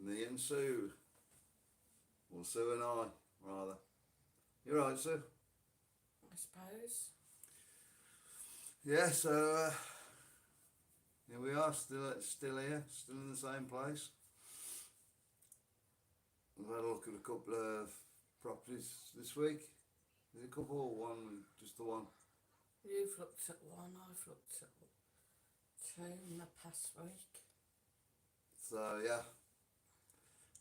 Me and Sue. Well, Sue and I, rather. You're right, Sue? I suppose. Yeah, so here we are, still here, still in the same place. We've had a look at a couple of properties this week. Is it a couple or one? Just the one? You've looked at one, I've looked at two in the past week. So yeah,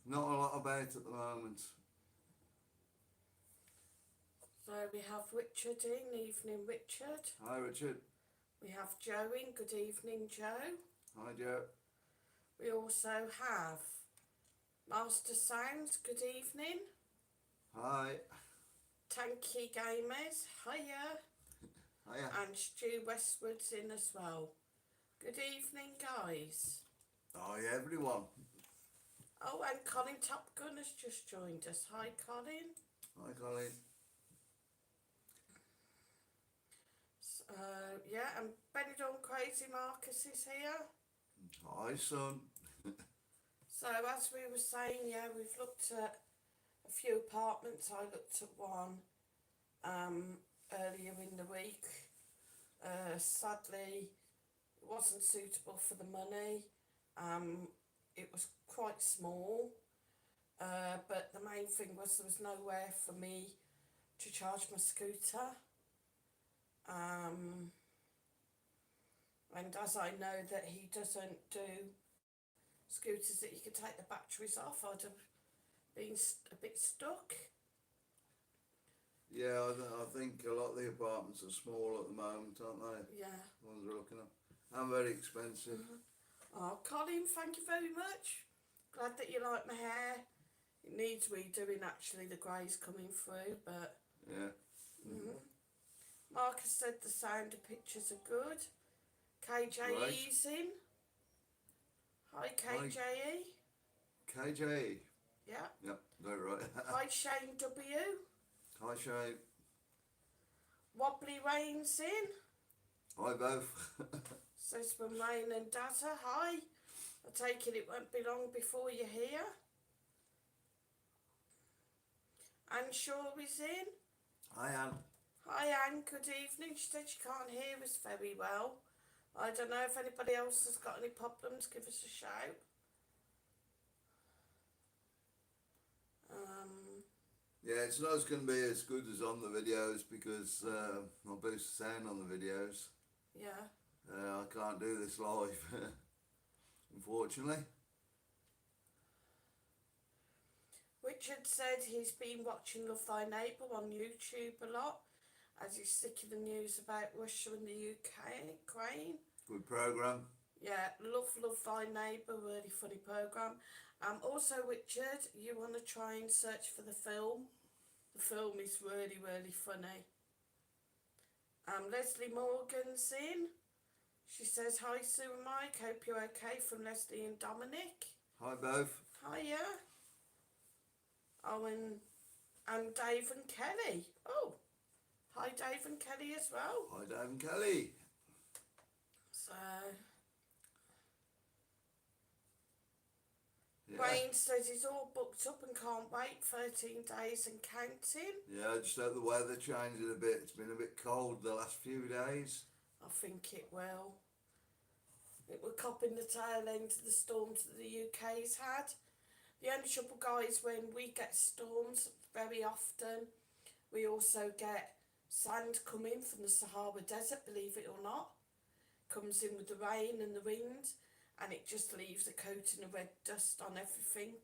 not a lot about at the moment. So we have Richard in, evening Richard. Hi Richard. We have Joe in, good evening Joe. Hi Joe. We also have Master Sounds, good evening. Hi. Tanky Gamers, hiya. Hiya. And Stu Westwood's in as well. Good evening guys. Hi everyone. Oh, and Colin Top Gun has just joined us. Hi Colin. Hi Colin. Yeah, and Benidorm Crazy Marcus is here. Hi son. So as we were saying, yeah, we've looked at a few apartments. I looked at one earlier in the week. Sadly, it wasn't suitable for the money. It was quite small, but the main thing was there was nowhere for me to charge my scooter. And as I know that he doesn't do scooters that you can take the batteries off, I'd have been a bit stuck. Yeah, I think a lot of the apartments are small at the moment, aren't they? Yeah. The ones we're looking at. And very expensive. Oh, Colin, thank you very much. Glad that you like my hair. It needs redoing actually, the grey's coming through, but... Yeah. Marcus said the sound of pictures are good. KJE's in. Hi KJE. KJE. Yeah. Yep, got it right. Hi Shane W. Hi Shane. Wobbly Rain's in. Hi both. Says from Rain and Dazza. Hi. I take it won't be long before you're here. Anne Shaw is in. Hi Anne. Hi Anne, good evening. She said she can't hear us very well. I don't know if anybody else has got any problems, give us a shout. Yeah, it's not going to be as good as on the videos because I'll boost the sound on the videos. Yeah. I can't do this live, unfortunately. Richard said he's been watching Love Thy Neighbour on YouTube a lot as he's sick of the news about Russia and the Ukraine. Good programme. Yeah, Love Thy Neighbour, really funny programme. Also, Richard, you want to try and search for the film. The film is really, really funny. Leslie Morgan's in. She says, hi Sue and Mike, hope you're okay, from Leslie and Dominic. Hi both. Hiya. Oh, and Dave and Kelly. Oh, hi Dave and Kelly as well. Hi Dave and Kelly. So... Yeah. Wayne says he's all booked up and can't wait, 13 days and counting. Yeah, I just hope the weather changes a bit. It's been a bit cold the last few days. I think it will. It will copping the tail end of the storms that the UK's had. The only trouble, guys, when we get storms very often, we also get sand coming from the Sahara Desert, believe it or not. Comes in with the rain and the wind, and it just leaves a coating of red dust on everything.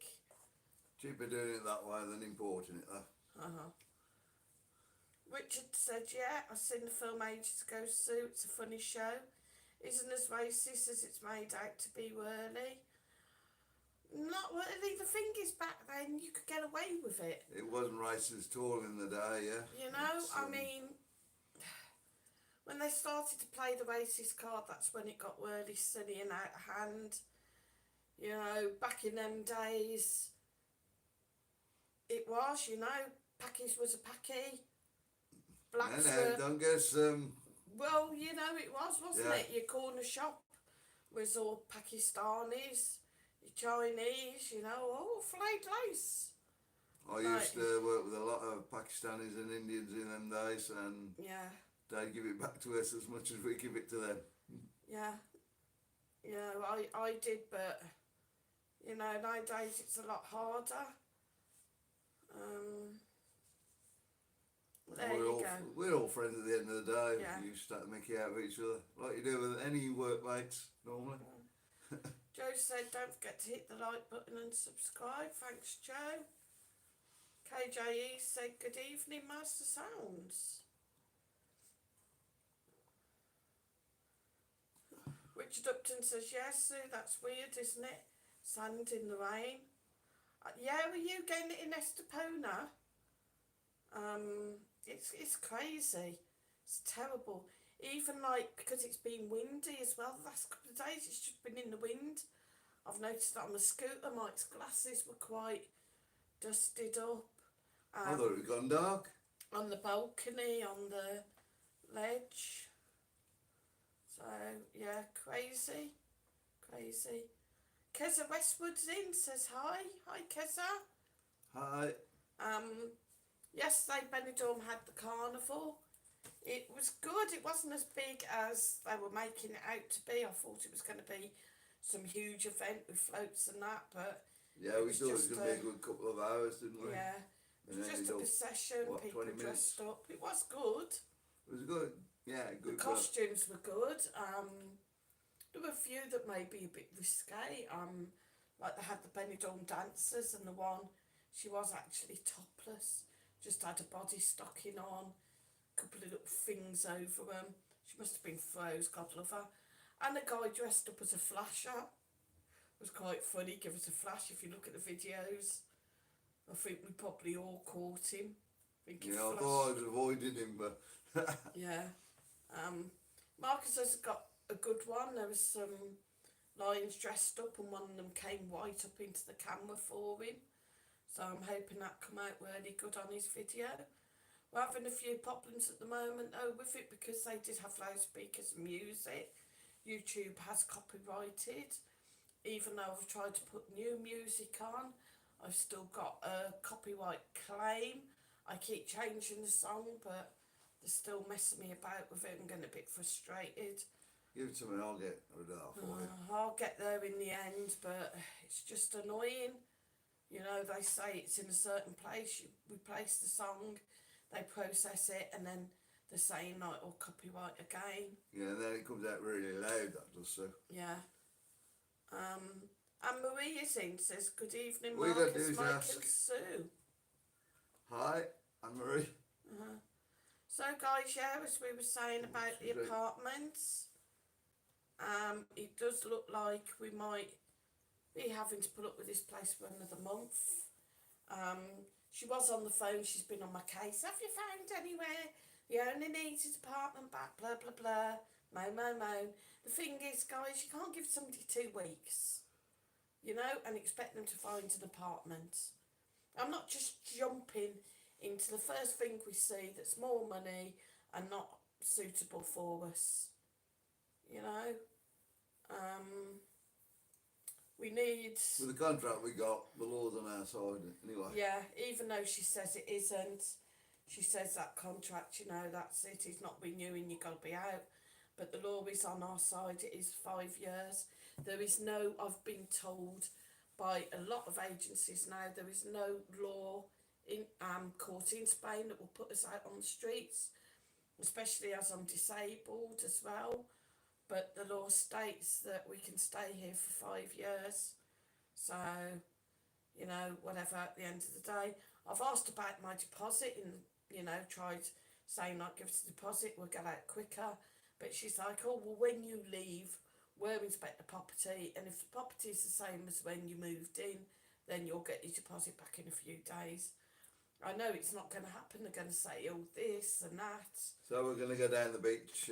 Cheaper doing it that way than importing it though. Richard said, yeah, I've seen the film ages ago, Sue, it's a funny show. Isn't as racist as it's made out to be, really. Not really. The thing is, back then, you could get away with it. It wasn't racist at all in the day, yeah. You know, I mean, when they started to play the racist card, that's when it got really silly and out of hand. You know, back in them days, it was, you know, Packies was a Packie. Blacks were... don't guess... Well, you know, it was, wasn't Yeah. it? Your corner shop was all Pakistanis. your Chinese, you know, oh, flayed lace. I used to work with a lot of Pakistanis and Indians in them days, and Yeah, they give it back to us as much as we give it to them. yeah. You know, I did, but, you know, nowadays it's a lot harder. Um, there you go. We're all friends at the end of the day. Yeah. You start to make it out of each other, like you do with any workmates normally. Joe said, don't forget to hit the like button and subscribe. Thanks, Joe. KJE said, good evening, Master Sounds. Richard Upton says, yes, Sue, that's weird, isn't it? Sand in the rain. Yeah, were you getting it in Estepona? It's crazy. It's terrible. Even like, because it's been windy as well the last couple of days, it's just been in the wind. I've noticed that on the scooter, Mike's glasses were quite dusted up. I thought it had gone dark. On the balcony, on the ledge. So, yeah, crazy. Keza Westwood's in, says hi. Hi, Keza. Hi. Yesterday Benidorm had the carnival. It was good. It wasn't as big as they were making it out to be. I thought it was going to be some huge event with floats and that, but yeah, we thought it was going to be a good couple of hours, didn't we? Yeah, it was just a procession. People dressed up. It was good. It was good. Yeah, good. The costumes were good. There were a few that may be a bit risque. Like they had the Benidorm dancers, and the one, she was actually topless. Just had a body stocking on, a couple of little things over them. She must have been froze, God love her. And a guy dressed up as a flasher. It was quite funny, give us a flash if you look at the videos. I think we probably all caught him. I thought I was avoiding him, but... yeah. Marcus has got a good one. There was some lions dressed up and one of them came right up into the camera for him. So I'm hoping that come out really good on his video. We're having a few problems at the moment though with it because they did have loudspeakers and music. YouTube has copyrighted. Even though I've tried to put new music on, I've still got a copyright claim. I keep changing the song, but they're still messing me about with it. I'm getting a bit frustrated. Give it to me, I'll get rid of that for you. I'll get there in the end, but it's just annoying. You know, they say it's in a certain place, we place the song, they process it, and then they're saying, like, oh, copyright again. Yeah, and then it comes out really loud, that does so. Yeah. And Marie is in, says, good evening, Marcus, Mike and Sue. Hi, I'm Marie. So, guys, yeah, as we were saying about the apartments, it does look like we might be having to put up with this place for another month. She was on the phone, she's been on my case. Have you found anywhere? The owner needs his apartment back, blah, blah, blah. Moan. The thing is, guys, you can't give somebody 2 weeks, you know, and expect them to find an apartment. I'm not just jumping into the first thing we see that's more money and not suitable for us, you know. We need... With the contract we got, the law's on our side anyway. Yeah, even though she says it isn't, she says that contract, you know, that's it, it's not renewing, you've got to be out. But the law is on our side, it is 5 years. There is no, I've been told by a lot of agencies now, there is no law in court in Spain that will put us out on the streets, especially as I'm disabled as well. But the law states that we can stay here for 5 years. So, you know, whatever, at the end of the day. I've asked about my deposit and, you know, tried saying, like, give us a deposit, we'll get out quicker. But she's like, oh, well, when you leave, we'll inspect the property. And if the property is the same as when you moved in, then you'll get your deposit back in a few days. I know it's not going to happen. They're going to say, oh, this and that. So we're going to go down the beach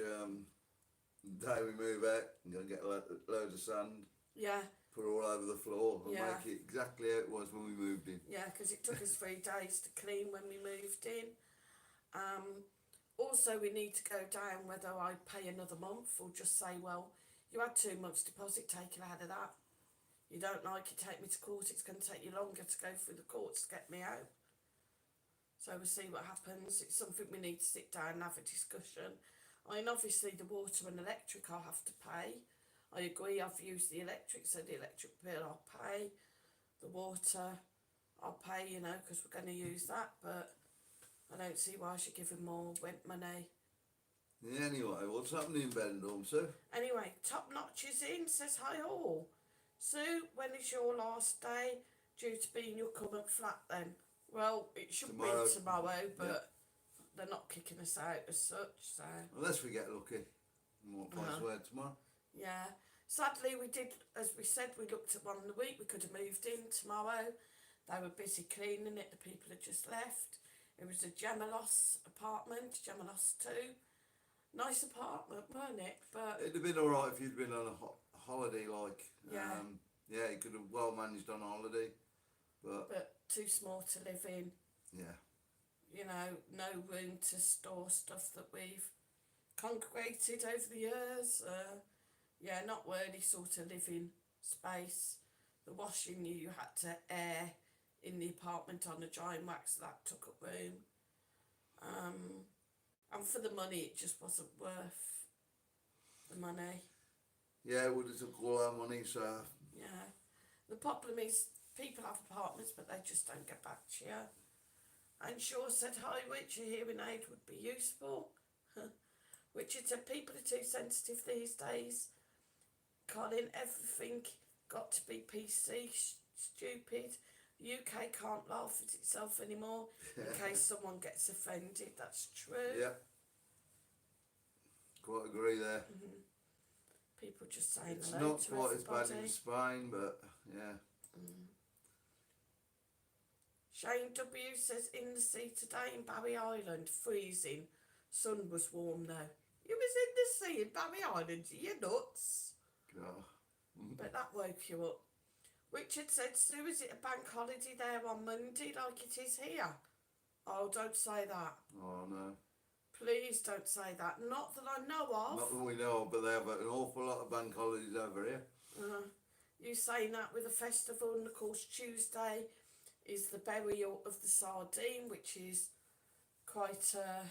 the day we move out and go and get loads of sand. Yeah. Put it all over the floor and Yeah. make it exactly how it was when we moved in. Yeah, because it took us 3 days to clean when we moved in. Also, we need to go down whether I pay another month or just say, well, you had 2 months deposit taken out of that. You don't like it, take me to court. It's going to take you longer to go through the courts to get me out. So we'll see what happens. It's something we need to sit down and have a discussion. I mean, obviously the water and electric I'll have to pay. I agree, I've used the electric, so the electric bill I'll pay. The water I'll pay, you know, because we're going to use that, but I don't see why I should give him more rent money. Yeah, anyway, what's happening in Benidorm, Sue? Anyway, Top Notch is in, says hi all. Sue, when is your last day due to be in your current flat then? Well, it should Tomorrow. be tomorrow, but they're not kicking us out as such, so... Unless we get lucky. We won't place where tomorrow. Yeah. Sadly, we did, as we said, we looked at one in the week. We could have moved in tomorrow. They were busy cleaning it. The people had just left. It was a Gemelos apartment, Gemelos 2. Nice apartment, weren't it? But it'd have been alright if you'd been on a holiday, like. Yeah. Yeah, you could have well managed on holiday. But too small to live in. Yeah. You know, no room to store stuff that we've congregated over the years. Yeah, not really sort of living space. The washing you had to air in the apartment on a giant wax, that took up room. And for the money, it just wasn't worth the money. Yeah, it would have took all our money, so... Yeah. The problem is, people have apartments, but they just don't get back to you. And Shaw said, hi, Rich, a hearing aid would be useful. Richard said, people are too sensitive these days. Colin, everything got to be PC, stupid. UK can't laugh at itself anymore in case someone gets offended. That's true. Yeah. Quite agree there. Mm-hmm. People just saying it's hello not to quite everybody. as bad in Spain, but yeah. Shane W says, in the sea today in Barry Island, freezing. Sun was warm though. You was in the sea in Barry Island, you nuts. God. But that woke you up. Richard said, Sue, is it a bank holiday there on Monday like it is here? Oh, don't say that. Oh, no. Please don't say that. Not that I know of. Not that we know of, but they have an awful lot of bank holidays over here. You saying that with a festival, and of course Tuesday is the burial of the sardine, which is quite a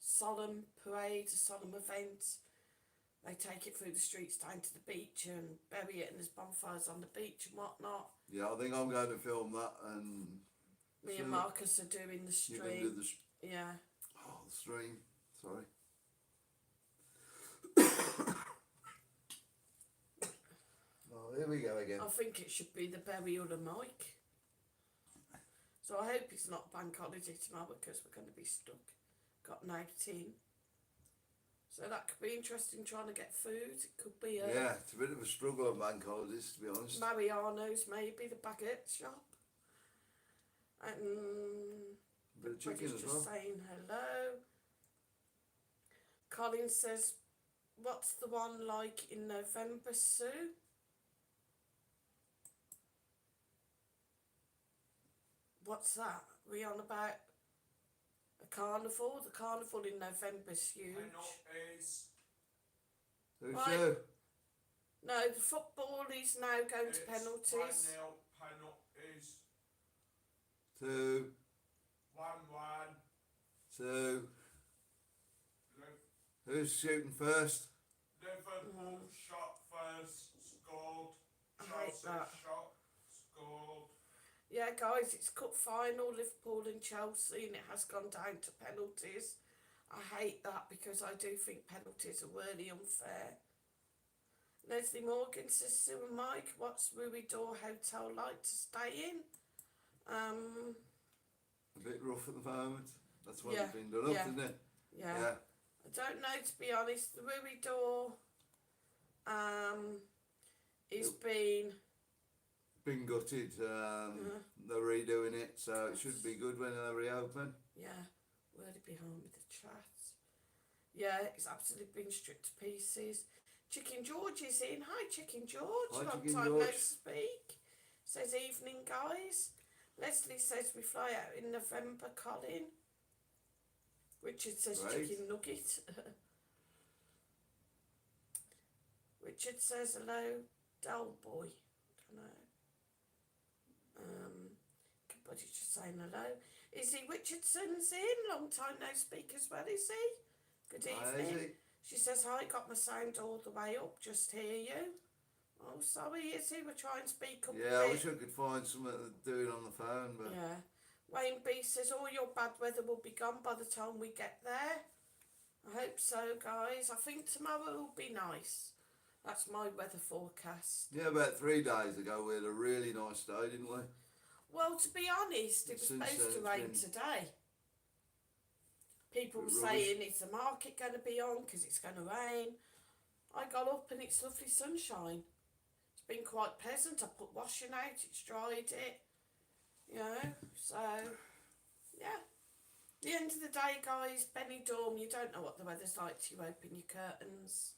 solemn parade, a solemn event. They take it through the streets down to the beach and bury it, and there's bonfires on the beach and whatnot. Yeah, I think I'm going to film that, and me and Marcus are doing the stream. You can do yeah. Oh, the stream. Sorry. Oh, here we go again. I think it should be the burial of Mike. So I hope it's not bank holiday tomorrow because we're going to be stuck. Got an outing. So that could be interesting, trying to get food. It could be a... Yeah, it's a bit of a struggle on bank holidays, to be honest. Mariano's maybe, the baguette shop. And... A bit of chicken as well. Just saying hello. Colin says, what's the one like in November, Sue? What's that? Are we on about a carnival? The carnival in November's huge. Who's Right. Sue? No, the football is now going to penalties. 1-0 penalties. 2, 1-1. 2. Who's shooting first? Liverpool shot first, scored. I hate Chelsea that. shot, scored. Yeah, guys, it's cup final, Liverpool and Chelsea, and it has gone down to penalties. I hate that because I do think penalties are really unfair. Leslie Morgan says, Sue and Mike, what's Ruby Door Hotel like to stay in? A bit rough at the moment. That's what Yeah, it's been done up, yeah. isn't it? Yeah. I don't know, to be honest. The Ruby Door is Been gutted. They're redoing it, so it should be good when they reopen. Yeah, really behind with the chats. Yeah, it's absolutely been stripped to pieces. Chicken George is in. Hi, Chicken George. Hi, Long Chicken time no George. speak. Says evening, guys. Leslie says we fly out in November, Colin. Richard says Right. chicken nugget. Richard says hello. Dull boy. Don't know. Everybody's just saying hello. Izzy Richardson's in. Long time no speak as well, is he? Good evening. Easy. She says, hi, got my sound all the way up, just hear you. Oh, sorry, Izzy, we'll try and speak up Yeah, a I bit. wish I could find something to do it on the phone, but Yeah. Wayne B says, all your bad weather will be gone by the time we get there. I hope so, guys. I think tomorrow will be nice. That's my weather forecast. yeah, about 3 days ago we had a really nice day, didn't we? Well, to be honest, it was Since supposed to then, it's rain been today. People were bit rubbish. saying, is the market going to be on because it's going to rain? I got up and it's lovely sunshine. It's been quite pleasant. I put washing out, it's dried it. You know, so, yeah. The end of the day, guys, Benidorm, you don't know what the weather's like till you open your curtains.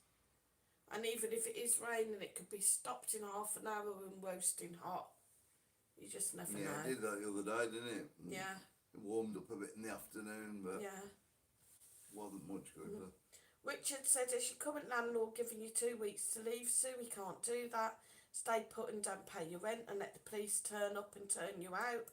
And even if it is raining, it could be stopped in half an hour and roasting hot. You just never Yeah, know. it did that the other day, didn't it? Yeah, It warmed up a bit in the afternoon, but yeah. wasn't much good. Mhm. Richard said, as your current landlord giving you 2 weeks to leave, Sue, he can't do that. Stay put and don't pay your rent and let the police turn up and turn you out.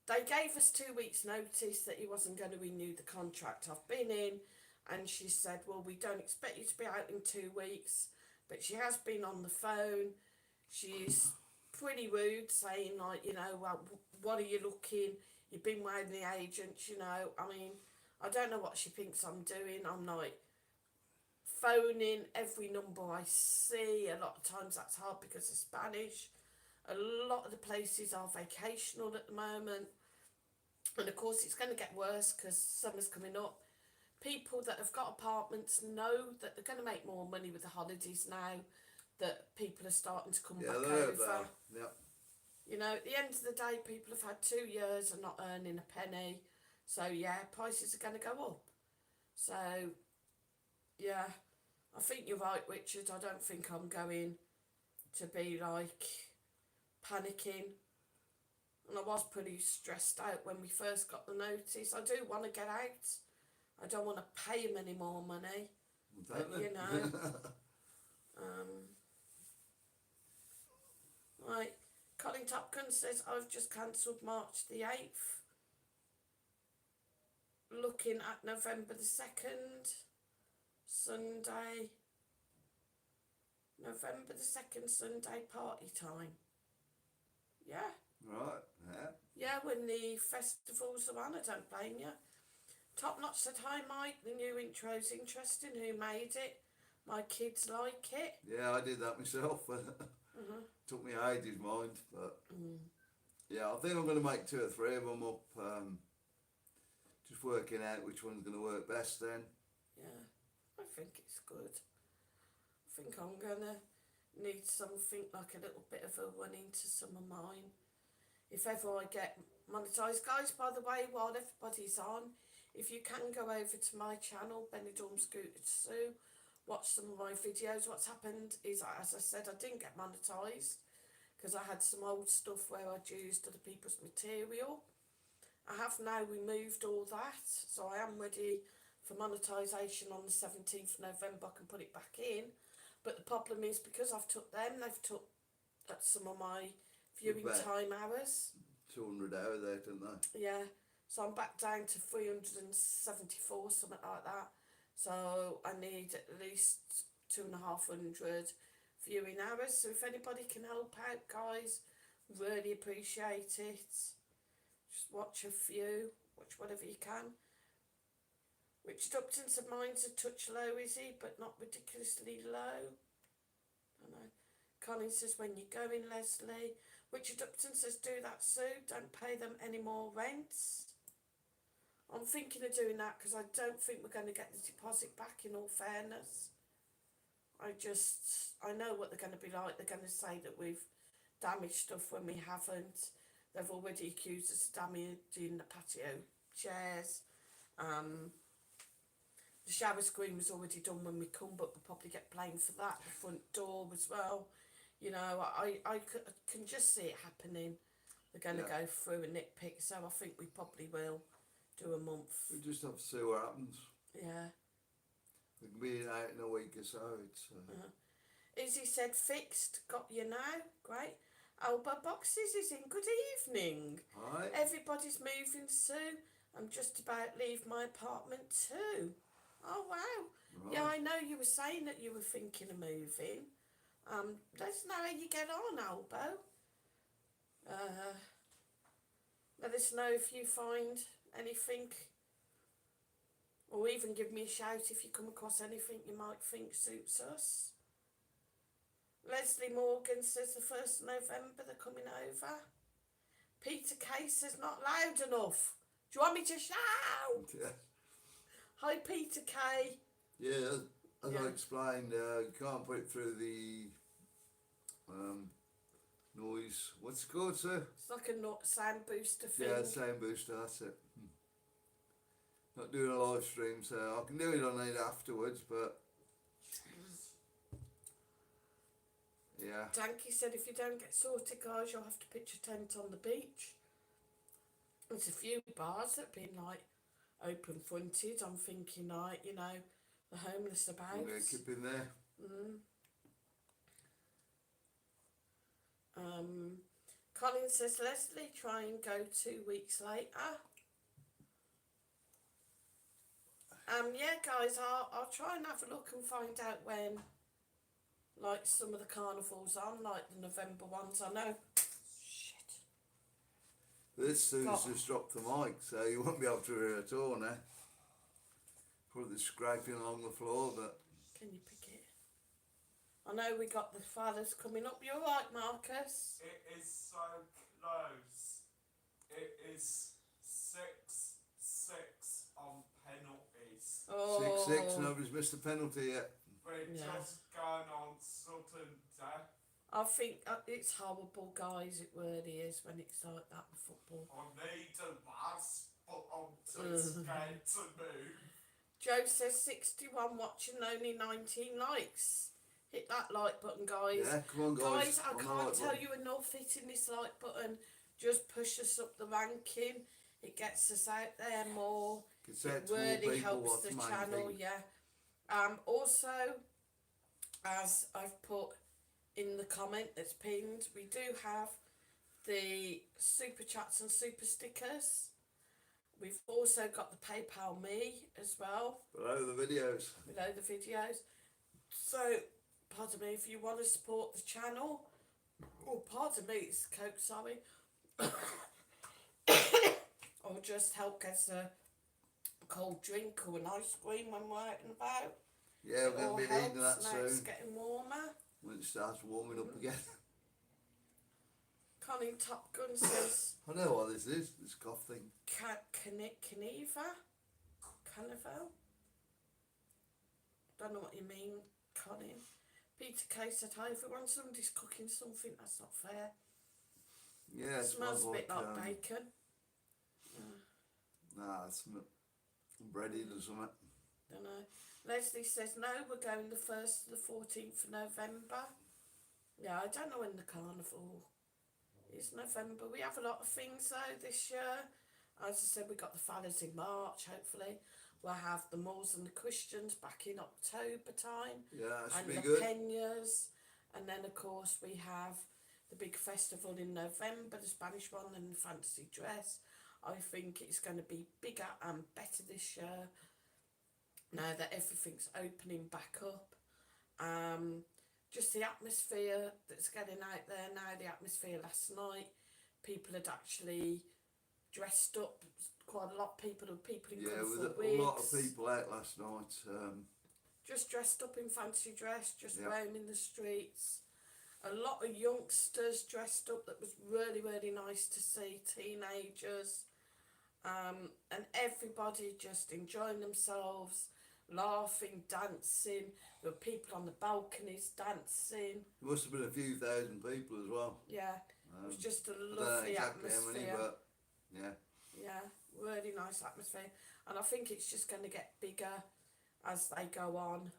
They gave us 2 weeks notice that he wasn't going to renew the contract I've been in, and she said, well, we don't expect you to be out in 2 weeks, but she has been on the phone. She's pretty rude, saying like, you know, well, what are you looking? You've been weighing the agents, you know. I mean, I don't know what she thinks I'm doing. I'm like phoning every number I see. A lot of times that's hard because of Spanish. A lot of the places are vacational at the moment. And of course it's going to get worse because summer's coming up. People that have got apartments know that they're going to make more money with the holidays now, that people are starting to come Yeah, back they're over. there. Yep. You know, at the end of the day, people have had 2 years and not earning a penny. So, yeah, prices are going to go up. So, yeah, I think you're right, Richard. I don't think I'm going to be, like, panicking. And I was pretty stressed out when we first got the notice. I do want to get out. I don't want to pay him any more money. But, you know, right. Colin Topkins says, I've just cancelled March the 8th. Looking at November the 2nd, Sunday. November the 2nd, Sunday party time. Yeah. Right, yeah. Yeah, when the festivals are on, I don't blame you. Top Notch said, hi Mike, the new intro's interesting. Who made it? My kids like it. Yeah, I did that myself. Took me ages, mind, but yeah, I think I'm going to make 2 or 3 of them up. Just working out which one's going to work best then. Yeah, I think it's good. I think I'm going to need something like a little bit of a run into some of mine. If ever I get monetised. Guys, by the way, while everybody's on, if you can go over to my channel, Benidorm Scooter Sue, watch some of my videos. What's happened is, as I said, I didn't get monetised because I had some old stuff where I'd used other people's material. I have now removed all that, so I am ready for monetisation on the 17th of November. I can put it back in. But the problem is, because I've took them, they've took some of my viewing About time hours. 200 hours there, didn't they? Yeah, so I'm back down to 374, something like that. So I need at least 250 viewing hours. So if anybody can help out, guys, really appreciate it. Just watch a few, watch whatever you can. Richard Upton said mine's a touch low, is he? But not ridiculously low. I don't know. Colin says, when you're going, Leslie. Richard Upton says, do that, Sue. Don't pay them any more rents. I'm thinking of doing that because I don't think we're going to get the deposit back, in all fairness. I know what they're going to be like. They're going to say that we've damaged stuff when we haven't. They've already accused us of damaging the patio chairs. The shower screen was already done when we come, but we'll probably get blamed for that. The front door as well. You know, I can just see it happening. They're going to go through and nitpick, so I think we probably will do a month. We just have to see what happens. Yeah. It can be out in a week or so. It's Izzy said fixed, got you now, great. Elbow Boxes is in, good evening. hi. Everybody's moving soon. I'm just about to leave my apartment too. Oh wow. Right. Yeah, I know you were saying that you were thinking of moving. Let us know how you get on, Albo. Let us know if you find anything, or even give me a shout if you come across anything you might think suits us. Leslie Morgan says the 1st of November they're coming over. Peter Kay says not loud enough. Do you want me to shout? Yeah. Hi Peter Kay. Yeah, as Yeah. I explained, you can't put it through the noise. What's it called, sir? It's like a sound booster thing. Yeah, sound booster, that's it. Not doing a live stream, so I can do it on it afterwards, but yeah. Danky said if you don't get sorted, guys, you'll have to pitch a tent on the beach. There's a few bars that have been like open fronted. I'm thinking like, you know, the homeless about. I'm going to keep in there. Colin says, Leslie, try and go 2 weeks later. Yeah, guys, I'll try and have a look and find out when, like, some of the carnivals on, like the November ones. I know. Shit. This Sue's God. just dropped the mic, so you won't be able to hear it at all now. Probably scraping along the floor, but Can you pick it? I know we got the fathers coming up. You're right, Marcus. It is so close. It is 6-6 on penalties. Oh. 6-6, nobody's missed a penalty yet. We're Yeah. just going on sudden death. I think it's horrible, guys. It really is when it's like that with football. I need a mask put on to escape to move. Joe says 61 watching, only 19 likes. Hit that like button, guys. Yeah, come on, guys. I On the can't like tell button. you enough. Hitting this like button just push us up the ranking. It gets us out there more. It's out It to more really people, helps what's the main channel, thing. yeah. Also, as I've put in the comment that's pinned, we do have the super chats and super stickers. We've also got the PayPal Me as well, Below the videos. below the videos. So, pardon me, if you want to support the channel, oh, pardon me, it's Coke, sorry, or just help get a cold drink or an ice cream when we're out and about. Yeah, we're All going to be needing that helps now it's soon. getting warmer. When it starts warming up again. Colin Top Gun says I know what this is, this cough thing. Carnival? Don't know what you mean, Colin. Peter Kay said, hi everyone, somebody's cooking something, that's not fair. Yeah, it Smells a bit like bacon. Nah, it's breaded or something. Don't know. Leslie says, no, we're going the 1st to the 14th of November. Yeah, I don't know when the carnival is. November. We have a lot of things though this year. As I said, we got the fellas in March, hopefully. We'll have the Moors and the Christians back in October time. Yeah, that should And be the good. Peñas. And then, of course, we have the big festival in November, the Spanish one, and the fancy dress. I think it's going to be bigger and better this year now that everything's opening back up. Just the atmosphere that's getting out there now, the atmosphere last night, people had actually dressed up, quite a lot of people in Yeah, colourful with wigs. a lot of people out last night. Just dressed up in fancy dress, just Yep. roaming the streets. A lot of youngsters dressed up, that was really, really nice to see, teenagers. And everybody just enjoying themselves, laughing, dancing. There were people on the balconies dancing. There must have been a few thousand people as well. Yeah, it was just a I don't know lovely exactly how atmosphere. many, but yeah. Yeah, really nice atmosphere. And I think it's just going to get bigger as they go on.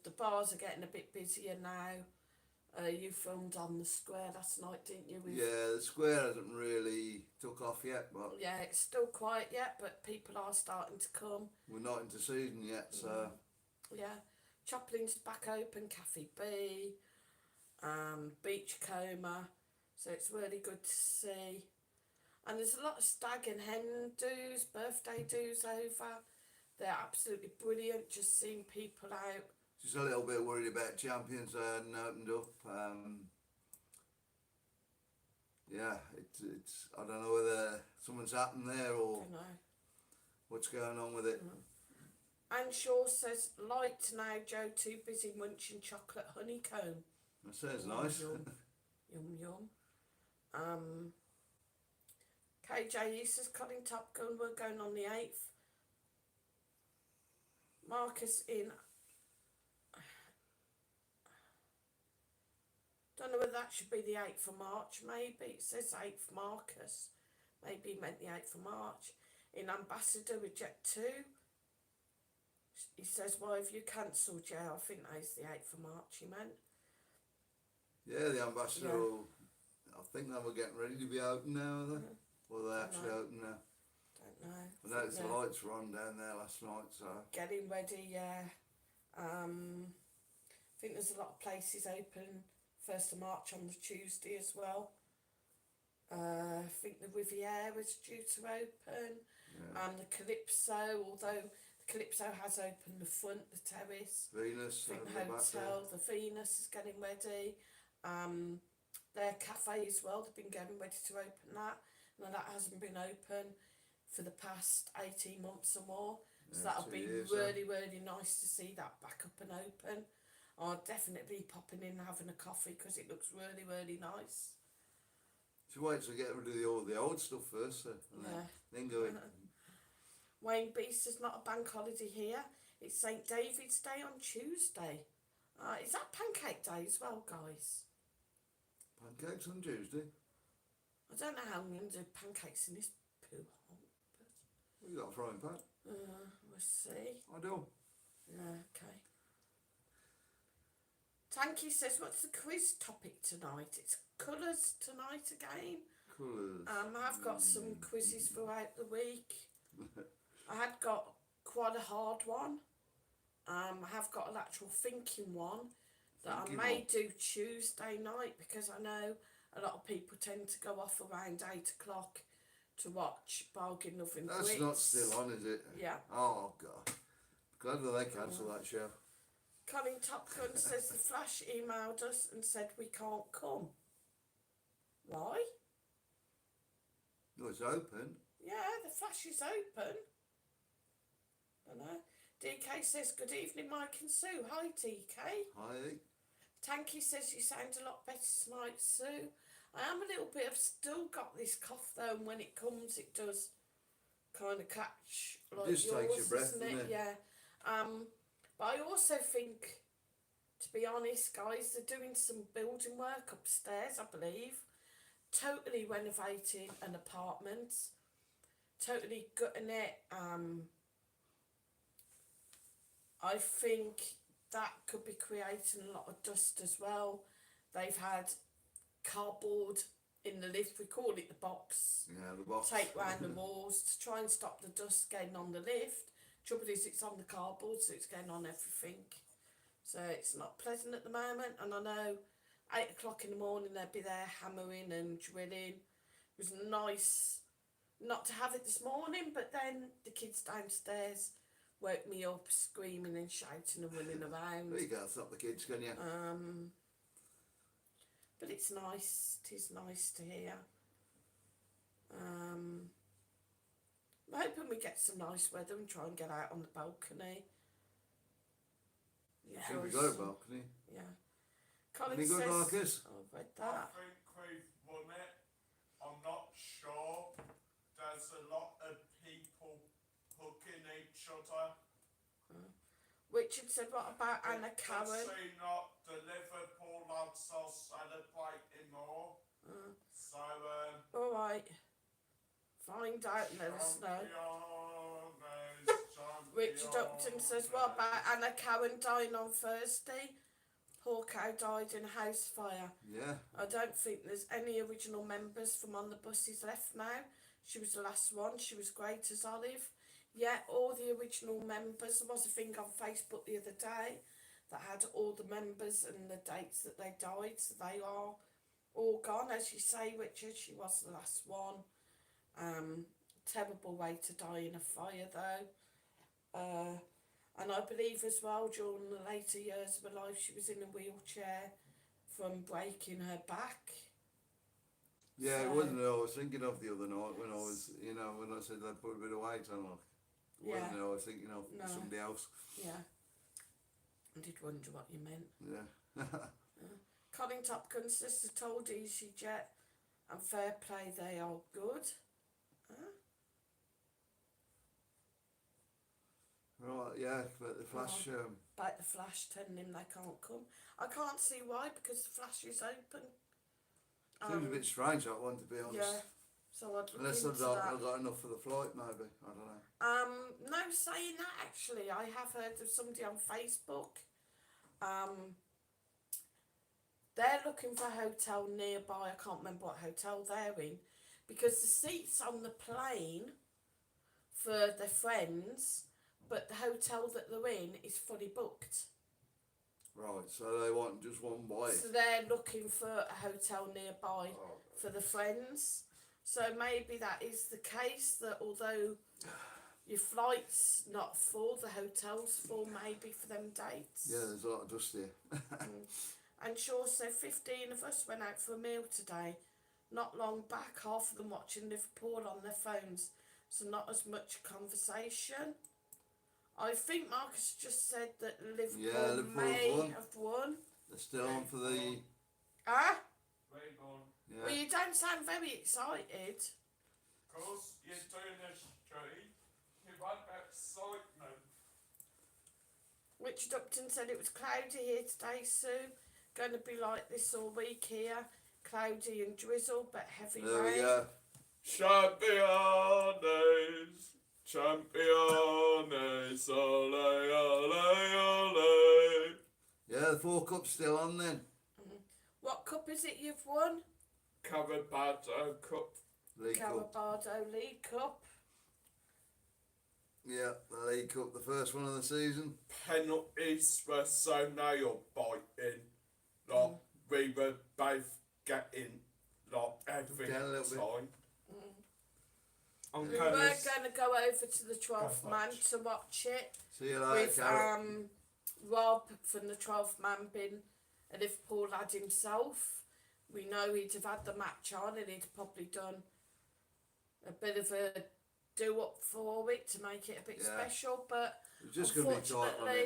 The bars are getting a bit busier now. You filmed on the square last night, didn't you? Yeah, the square hasn't really took off yet, but Yeah, it's still quiet yet, but people are starting to come. we're not into season yet, so Yeah, Chaplin's back open, Cafe B, Beachcomber, so it's really good to see. And there's a lot of stag and hen do's, birthday do's over. They're absolutely brilliant, just seeing people out. just a little bit worried about Champions hadn't opened up. Yeah, it's I don't know whether something's happened there or Don't know. what's going on with it. Anne Shaw says, light now, Joe, too busy munching chocolate honeycomb. That sounds nice. Yum, yum. KJ, he says, Colin Top Gun, we're going on the 8th. Marcus in... Don't know whether that should be the 8th of March, maybe. It says 8th Marcus. Maybe he meant the 8th of March. In Ambassador with Jet 2. He says, why have you cancelled, Joe? I think that is the 8th of March he meant. Yeah, the Ambassador. I think they were getting ready to be open now, are they? Or are they actually open now? Don't know. I noticed the lights were on down there last night, so. Getting ready, yeah. I think there's a lot of places open 1st of March on the Tuesday as well. I think the Riviera is due to open, and the Calypso, although the Calypso has opened the front, the terrace. Venus, I think the hotel, the Venus is getting ready. Their cafe as well, they've been getting ready to open that. Now that hasn't been open for the past 18 months or more. So that'll be really, really nice to see that back up and open. I'll definitely be popping in and having a coffee because it looks really, really nice. So wait till we get rid of the old stuff first, and then go in. Wayne Beast is not a bank holiday here. It's St David's Day on Tuesday. Is that Pancake Day as well, guys? Pancakes on Tuesday? I don't know how I'm going to do pancakes in this poo hole, but... You got a frying pan? We'll see. I do. Yeah, okay. Tanky says, what's the quiz topic tonight? It's colours tonight again. Colours. I've got some quizzes throughout the week. I had got quite a hard one. I have got an actual thinking one that I may do Tuesday night because I know a lot of people tend to go off around 8 o'clock to watch Bargain Loving Brits. That's not still on, is it? Yeah. Oh, God. Glad that they cancelled that show. Colin Top Gun says the Flash emailed us and said we can't come. Why? No, it's open. Yeah, the Flash is open. I know. DK says, good evening, Mike and Sue. Hi, DK. Hi. Tanky says, you sound a lot better tonight, Sue. I am a little bit, I've still got this cough though, and when it comes, it does kind of catch like It just yours, takes your breath, doesn't it? doesn't it? Yeah. But I also think, to be honest, guys, they're doing some building work upstairs, I believe. Totally renovating an apartment. Totally gutting it. I think that could be creating a lot of dust as well. They've had cardboard in the lift, we call it the box. Yeah, the box. Take round the walls to try and stop the dust getting on the lift. Trouble is, it's on the cardboard, so it's getting on everything. So it's not pleasant at the moment, and I know 8 o'clock in the morning they'd be there hammering and drilling. It was nice not to have it this morning, but then the kids downstairs woke me up screaming and shouting and running around. You can't stop the kids, can you? But it's nice. It is nice to hear. I'm hoping we get some nice weather and try and get out on the balcony. Yeah. Have we got a balcony? Yeah. Colin Any good, says, Marcus? I've read I that. think we've won it. I'm not sure. There's a lot of people hooking each other. Richard said, what about Anna It Karen? does seem like the Liverpool lads are celebrating more. So, Alright. Find out and let us know. Richard Upton says, what about Anna Karen dying on Thursday? Poor cow died in a house fire. Yeah. I don't think there's any original members from On the Buses left now. She was the last one. She was great as Olive. Yeah, all the original members. There was a thing on Facebook the other day that had all the members and the dates that they died. So they are all gone. As you say, Richard, she was the last one. Terrible way to die in a fire though. And I believe as well during the later years of her life she was in a wheelchair from breaking her back. Yeah, So- it wasn't. I was thinking of the other night when I was, when I said they put a bit of weight on. Like, it Yeah. wasn't. I was thinking of No. somebody else. Yeah. I did wonder what you meant. Yeah. Colin Topkins, sister told EasyJet and Fair Play they are good. Right. Yeah, but the Flash. About the Flash telling him they can't come. I can't see why because the Flash is open. Seems a bit strange that one, to be honest. Yeah. So I'd look Unless into I've that. not got enough for the flight, maybe. I don't know. No, saying that actually, I have heard of somebody on Facebook. They're looking for a hotel nearby. I can't remember what hotel they're in, because the seats on the plane for their friends, but the hotel that they're in is fully booked. Right. So they want just one way. So they're looking for a hotel nearby Oh, for the friends. So maybe that is the case, that although your flight's not full, the hotel's full maybe for them dates. yeah, there's a lot of dust here. And sure, so 15 of us went out for a meal today. Not long back, half of them watching Liverpool on their phones, so not as much conversation. I think Marcus just said that Liverpool Liverpool's may won. have won. They're still on for the. Ah? Rayborn. Yeah. Well, you don't sound very excited. Cause you're doing a stream, you want excitement. Richard Upton said it was cloudy here today, Sue. Going to be like this all week here. Cloudy and drizzle, but heavy There we rain. go. Champions, ole, ole, ole. Yeah, the 4 Cup's still on then. What cup is it you've won? Carnival Cup. League Cup. Carabardo League Cup. Yeah, the League Cup, the first one of the season. Penalties were so nail biting. Like, we were both getting, like, every Getting a little bit. time. I'm We kind were of going to go over to the 12th Go man watch. to watch it See you later, with Carrot. Rob from the 12th man being a Liverpool lad himself. We know he'd have had the match on and he'd probably done a bit of a do-up for it to make it a bit Yeah. special, but It's just going to be tight on unfortunately,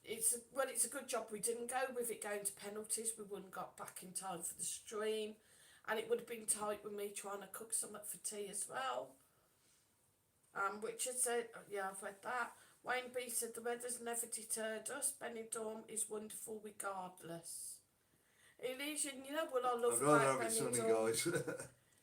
it. it's a good job we didn't go with it going to penalties. We wouldn't got back in time for the stream, and it would have been tight with me trying to cook something for tea as well. Richard said, yeah, I've read that. Wayne B said the weather's never deterred us. Benidorm is wonderful regardless. Elysian, you know what I love I'd rather about have it sunny, Benidorm? guys.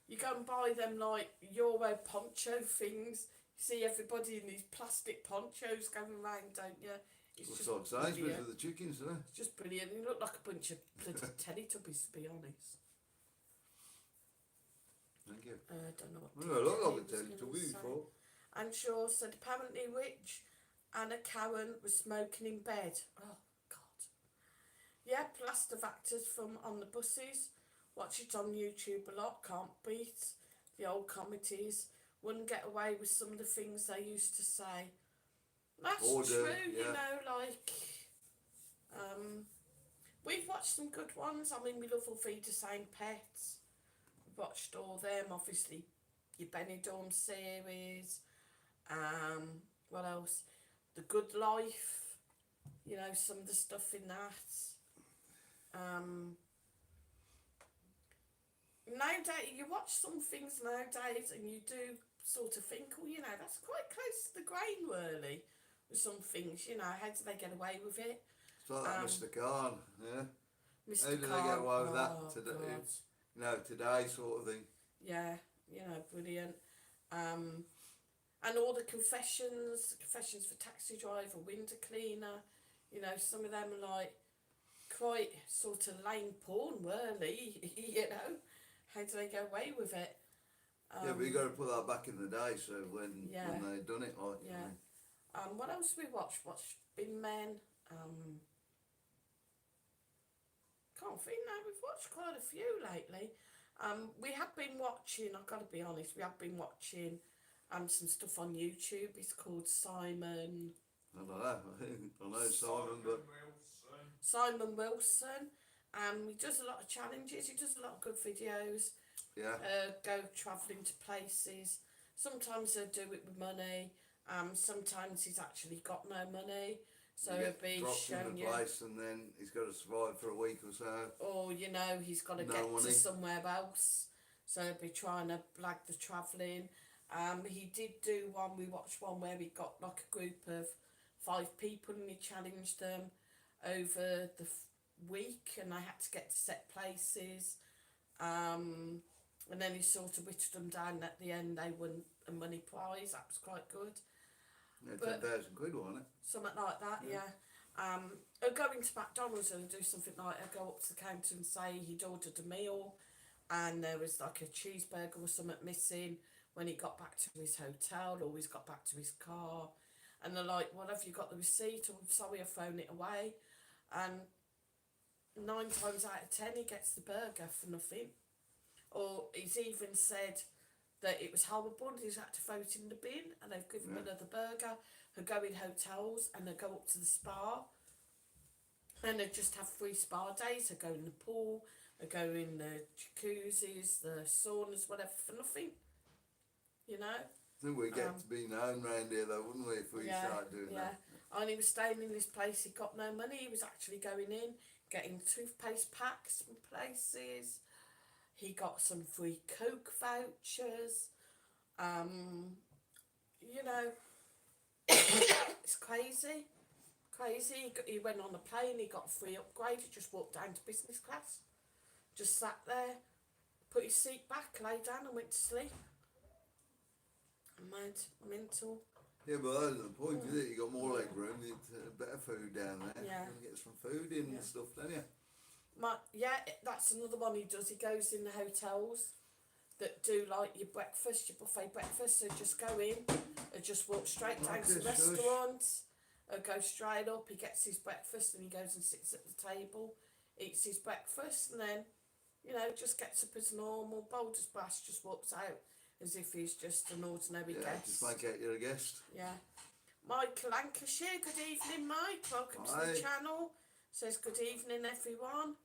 You go and buy them like Euro poncho things. You see everybody in these plastic ponchos going around, don't you? It's Looks just like Sainsbury's brilliant. with the chickens, doesn't it? It's just brilliant. You look like a bunch of bloody Teletubbies, to be honest. Thank you. I don't know what. Well, I look like a was gonna Teletubby say. before. And Shaw said apparently Rich Anna Karen was smoking in bed. Oh God. Yeah, blast of actors from On the Buses. Watch it on YouTube a lot. Can't beat the old comedies. Wouldn't get away with some of the things they used to say. That's Or do, true, yeah. you know, like we've watched some good ones. I mean, we love All Feed the Same Pets. We've watched all them, obviously your Benidorm series. What else? The Good Life. You know, some of the stuff in that. Nowadays, you watch some things nowadays and you do sort of think, oh, you know, that's quite close to the grain, really, with some things, you know, how do they get away with it? It's like that Mr. Khan, yeah. Mr. How do they Khan, get away with that oh, today? God. You know, today sort of thing. Yeah, you know, brilliant. And all the confessions for taxi driver, window cleaner, you know, some of them are like quite sort of lame porn, really. You know, how do they get away with it? Yeah, but you got to put that back in the day, so when Yeah. they done it, like, Yeah. I mean, What else we watched? Watched Bin Men. Can't think now. We've watched quite a few lately. We have been watching. I've got to be honest. We have been watching some stuff on YouTube. It's called Simon. I don't know. I know Simon, but Wilson. Simon Wilson. He does a lot of challenges. He does a lot of good videos. yeah, Go travelling to places. Sometimes he'll do it with money. Sometimes he's actually got no money. So you he'll get be dropped in showing the you. place, and then he's got to survive for a week or so. Or, you know, he's got to No get money. to somewhere else. So he'll be trying to blag the travelling. He did do one, we watched one where he got like a group of 5 people and he challenged them over the week and they had to get to set places. And then he sort of whittled them down at the end. They won a money prize. That was quite good. Yeah, But- 10,000 quid, wasn't it? Something like that, Yeah. yeah. He'll go into McDonald's and do something like, he'll go up to the counter and say he'd ordered a meal and there was like a cheeseburger or something missing when he got back to his hotel or he's got back to his car. And they're like, well, have you got the receipt? Or sorry, I've thrown it away. And 9 times out of 10 he gets the burger for nothing. Or he's even said that it was horrible and he's had to throw it in the bin and they've given him Yeah. another burger. He'll go in hotels and they'll go up to the spa and they'll just have 3 spa days. They'll go in the pool, they'll go in the jacuzzis, the saunas, whatever, for nothing. You know? I think we get to be known round here, though, wouldn't we, if we start doing that? And he was staying in this place, he got no money, he was actually going in, getting toothpaste packs from places. He got some free Coke vouchers. You know, it's crazy. Crazy. He went on a plane, he got a free upgrade, he just walked down to business class. Just sat there, put his seat back, lay down and went to sleep. Mad, mental. Yeah, but that's the point, is it? You got more leg room, you get better food down there. Yeah. You get some food in Yeah. and stuff, don't you? That's another one he does. He goes in the hotels that do like your breakfast, your buffet breakfast. So just go in and just walk straight down to the Like this, shush. restaurants. Or go straight up. He gets his breakfast and he goes and sits at the table, eats his breakfast, and then, you know, just gets up as normal, bold as brass, just walks out as if he's just an ordinary Yeah, guest. just make out you're a guest. Yeah. Mike Lancashire, good evening, Mike. Welcome to the Hi. channel. Says good evening, everyone.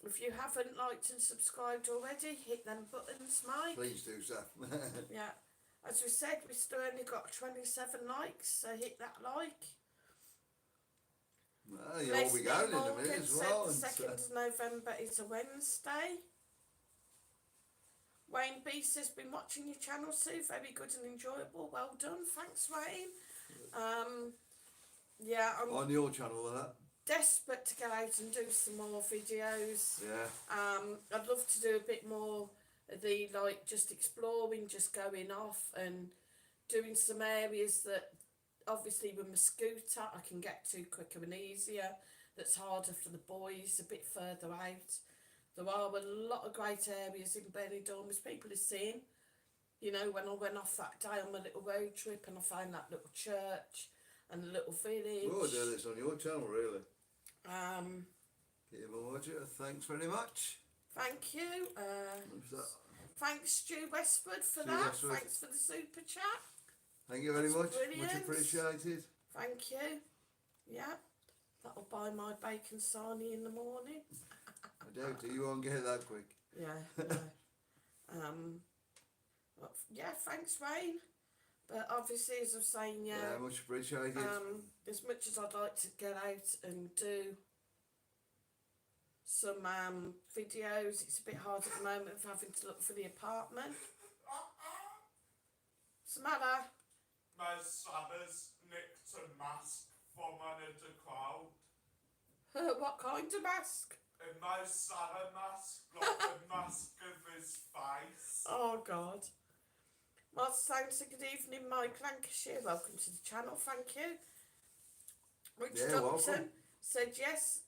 If you haven't liked and subscribed already, hit them buttons, Mike. Please do so. Yeah. As we said, we still only got 27 likes, so hit that like. Well, you'll be going in a minute as well. The 2nd of November is a Wednesday. Wayne B says, been watching your channel, Sue. Very good and enjoyable. Well done. Thanks, Wayne. Yeah, I'm On your channel, that. desperate to get out and do some more videos. Yeah. I'd love to do a bit more of the, like, just exploring, just going off and doing some areas that obviously with my scooter I can get to quicker and easier, that's harder for the boys, a bit further out. There are a lot of great areas in Benidorm, as people have seen. You know, when I went off that day on my little road trip and I found that little church and the little village. We'll do this on your channel, really. Um, Keep on watching. Thanks very much. Thank you. What's that? Thanks, Stu Westwood, for Stu that. Westwood. Thanks for the super chat. Thank you very That's much. brilliant. Much appreciated. Thank you. Yeah, that'll buy my bacon sarnie in the morning. I doubt it. You won't get it that quick. Yeah. No. Yeah. Thanks, Wayne. But obviously, as I'm saying, Yeah, much appreciated. as much as I'd like to get out and do some videos, it's a bit hard at the moment of having to look for the apartment. What's the matter? My Sabbath's nicked a mask from under the cloud. What kind of mask? And my Sabbath mask got the mask of his face. Oh God. Well, sounds good evening, Mike Lancashire. Welcome to the channel, thank you. Rich Yeah, Johnson welcome. said yes.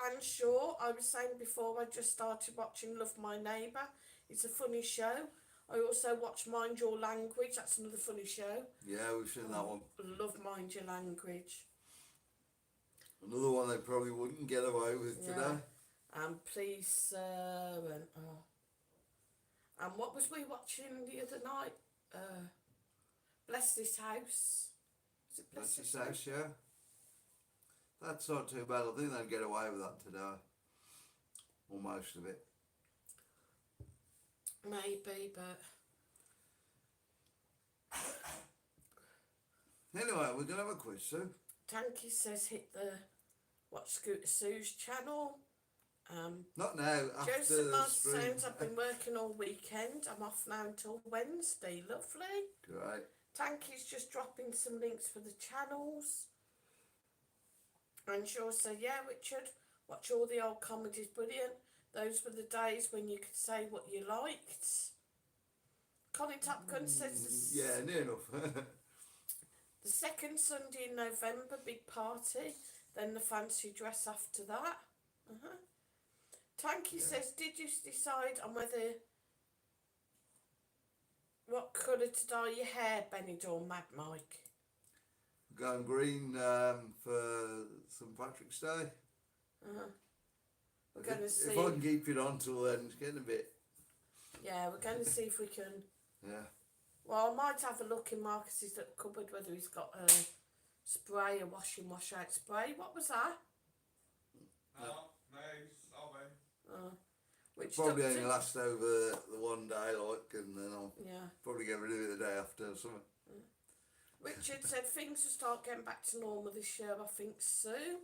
And sure, I was saying before, I just started watching Love My Neighbour. It's a funny show. I also watch Mind Your Language. That's another funny show. Yeah, we've seen that one. Love Mind Your Language. Another one they probably wouldn't get away with Yeah. today. And Please Sir, and what was we watching the other night? Bless This House. Is it That's his house, yeah. That's not too bad. I think they'd get away with that today. Or most of it. Maybe, but Anyway, we're going to have a quiz soon. Tanky says hit the watch Scooter Sue's channel. Not now, after Joseph the Master stream. Sounds, I've been working all weekend. I'm off now until Wednesday. Lovely. Great. Tanky's just dropping some links for the channels. And sure said, yeah, Richard, watch all the old comedies, brilliant. Those were the days when you could say what you liked. Colin Tapgun says Yeah, near enough. the second Sunday in November, big party. Then the fancy dress after that. Tanky says, did you decide on what colour to dye your hair, Benidorm Mad Mike? Going green for St Patrick's Day. We're going to see. If I can keep it on till then, it's getting a bit. Yeah, we're going to see if we can. Yeah. Well, I might have a look in Marcus's little cupboard whether he's got a spray, a wash out spray. What was that? No, sorry. Which Probably doctor- only last over the one day, like, and then I'll probably get rid of it the day after or something. Richard said things will start getting back to normal this year, I think soon.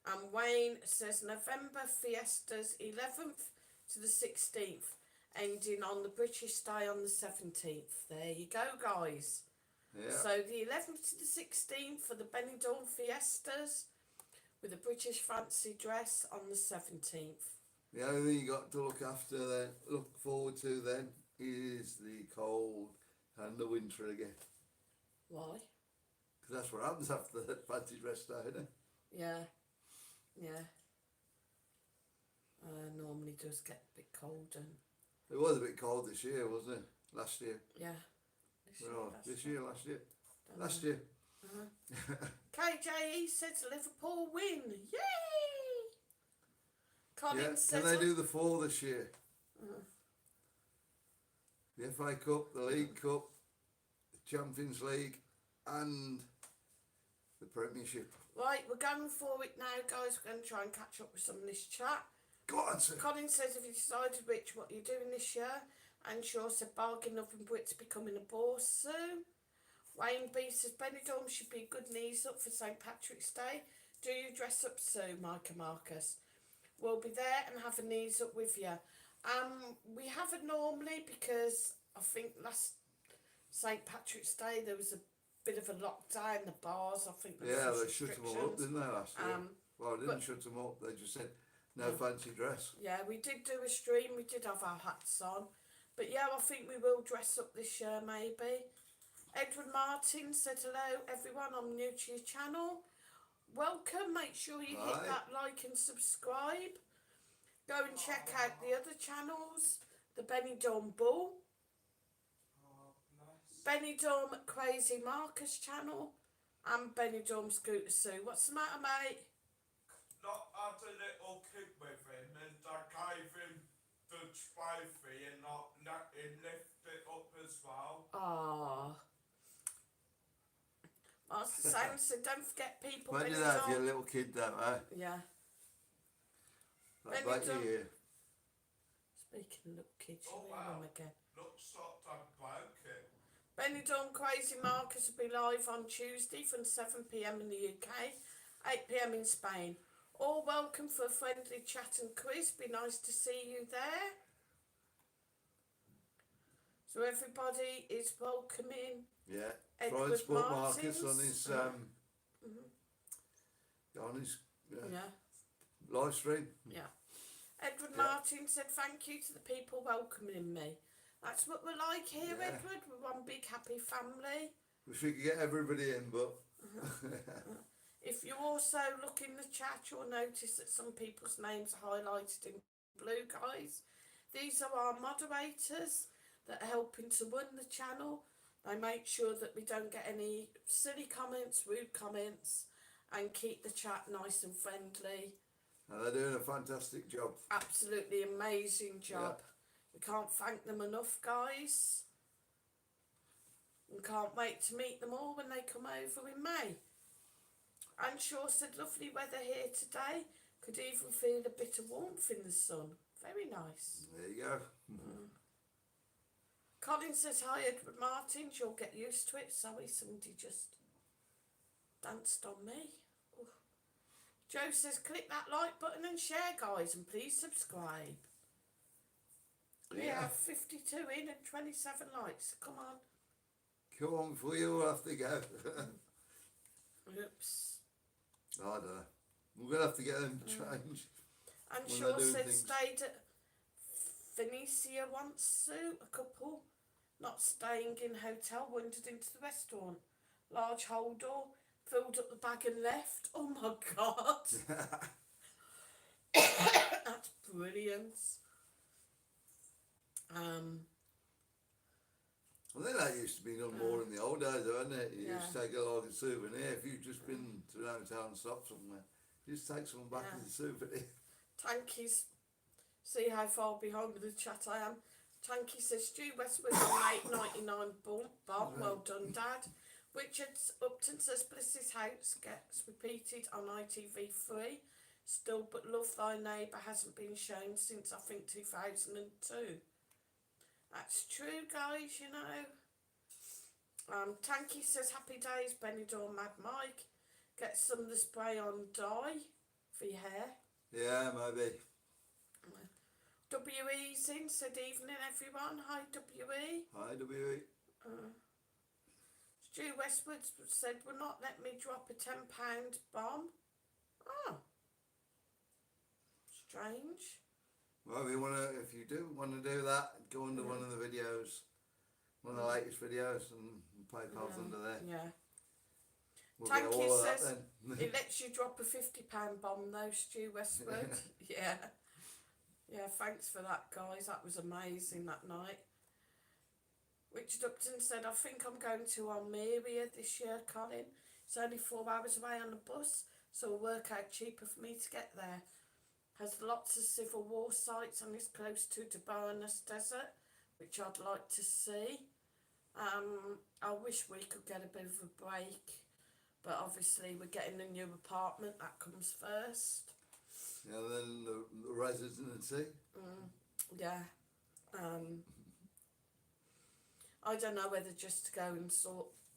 And Wayne says November fiestas 11th to the 16th, ending on the British Day on the 17th. There you go, guys. Yeah. So the 11th to the 16th for the Benidorm fiestas, with a British fancy dress on the 17th. The only thing you got to look forward to then, is the cold and the winter again. Why? Because that's what happens after the fancy dress day, isn't it? Yeah. Normally does get a bit cold and. It was a bit cold this year, wasn't it? Last year. Yeah. Last year. Last know. year. KJE says Liverpool win. Yay! Colin Yeah. says. Can they do the four this year? The FA Cup, the League Cup, the Champions League, and the Premiership. Right, we're going for it now, guys. We're going to try and catch up with some of this chat. Go on, sir. Colin says, have you decided, Rich, what you're doing this year? And Shaw said, bargain up and Brits becoming a boss soon. Wayne B says, Benidorm should be a good knees up for St Patrick's Day. Do you dress up soon, Micah Marcus? We'll be there and have a knees up with you. We haven't normally because I think last St Patrick's Day there was a bit of a lockdown, the bars, I think there Yeah, was they shut them all up, didn't they, last year? Well, they didn't shut them up, they just said no fancy dress. Yeah, we did do a stream, we did have our hats on. But yeah, I think we will dress up this year maybe. Edward Martin said, hello everyone, I'm new to your channel. Welcome, make sure you hit that like and subscribe. Go and check out the other channels, the Benidorm Bull, Benidorm Crazy Marcus channel, and Benidorm Scooter Sue. What's the matter, mate? Not had a little kid with him, and I gave him the trophy and not let him lift it up as well. Ah. Master Sam said, don't forget people. Imagine that if you're a little kid, that, eh? Yeah. Like back to you. Speaking of little kids, Oh, you wow. them again. Looks like I broke it. Benidorm Crazy Marcus will be live on Tuesday from 7 p.m. in the UK, 8 p.m. in Spain. All welcome for a friendly chat and quiz. Be nice to see you there. So everybody is welcoming. Yeah. Edward Try and spot Martins. Marcus on his Yeah. live stream. Yeah. Edward Martin said, thank you to the people welcoming me. That's what we're like here, Yeah. Edward. We're one big happy family. Wish we could get everybody in, but If you also look in the chat, you'll notice that some people's names are highlighted in blue, guys. These are our moderators that are helping to run the channel. They make sure that we don't get any silly comments, rude comments, and keep the chat nice and friendly. And they're doing a fantastic job. Absolutely amazing job. We can't thank them enough, guys. And can't wait to meet them all when they come over in May. And Shaw said, lovely weather here today. Could even feel a bit of warmth in the sun. Very nice. There you go. Colin says, hi Edward Martins, you'll get used to it. Sorry, somebody just danced on me. Oof. Joe says, click that like button and share, guys, and please subscribe. We Yeah. have 52 in and 27 likes. Come on. Come on, before you all have to go. Oops. I don't know. We're going to have to get them changed. And When Shaw they're doing said, things. stayed at Phoenicia once, Sue. A couple not staying in hotel wandered into the restaurant. Large hold door, filled up the bag and left. Oh my God. That's brilliant. I think that used to be done more in the old days, though, isn't it? You Yeah. just take it like a souvenir. If you've just been to an hotel and stopped somewhere, you just take someone back Yeah. as a souvenir. Tanky's, see how far behind with the chat I am. Tanky says, Stu Westwood on 8.99 bomb. Well done, Dad. Richard Upton says, Bliss's house gets repeated on ITV3 still, but Love Thy Neighbour hasn't been shown since I think 2002. That's true, guys, you know. Tanky says, happy days, Benidorm Mad Mike. Get some of the spray on dye for your hair. Yeah, maybe. WE's in, said evening everyone. Hi WE. Hi, W. Stu Westwood said, will not let me drop a £10 bomb. Oh. Strange. Well, if you do want to do that, go under one of the videos, one of the latest videos, and PayPal's under there. Yeah. We'll get Tanky all of that says then. it lets you drop a £50 bomb though, Stu Westwood. Yeah. Yeah, thanks for that, guys. That was amazing that night. Richard Upton said, I think I'm going to Almeria this year, Colin. It's only 4 hours away on the bus, so it'll work out cheaper for me to get there. Has lots of Civil War sites and is close to the Baroness Desert, which I'd like to see. I wish we could get a bit of a break, but obviously we're getting a new apartment, that comes first. Yeah, then the residency. Yeah. I don't know whether just to go and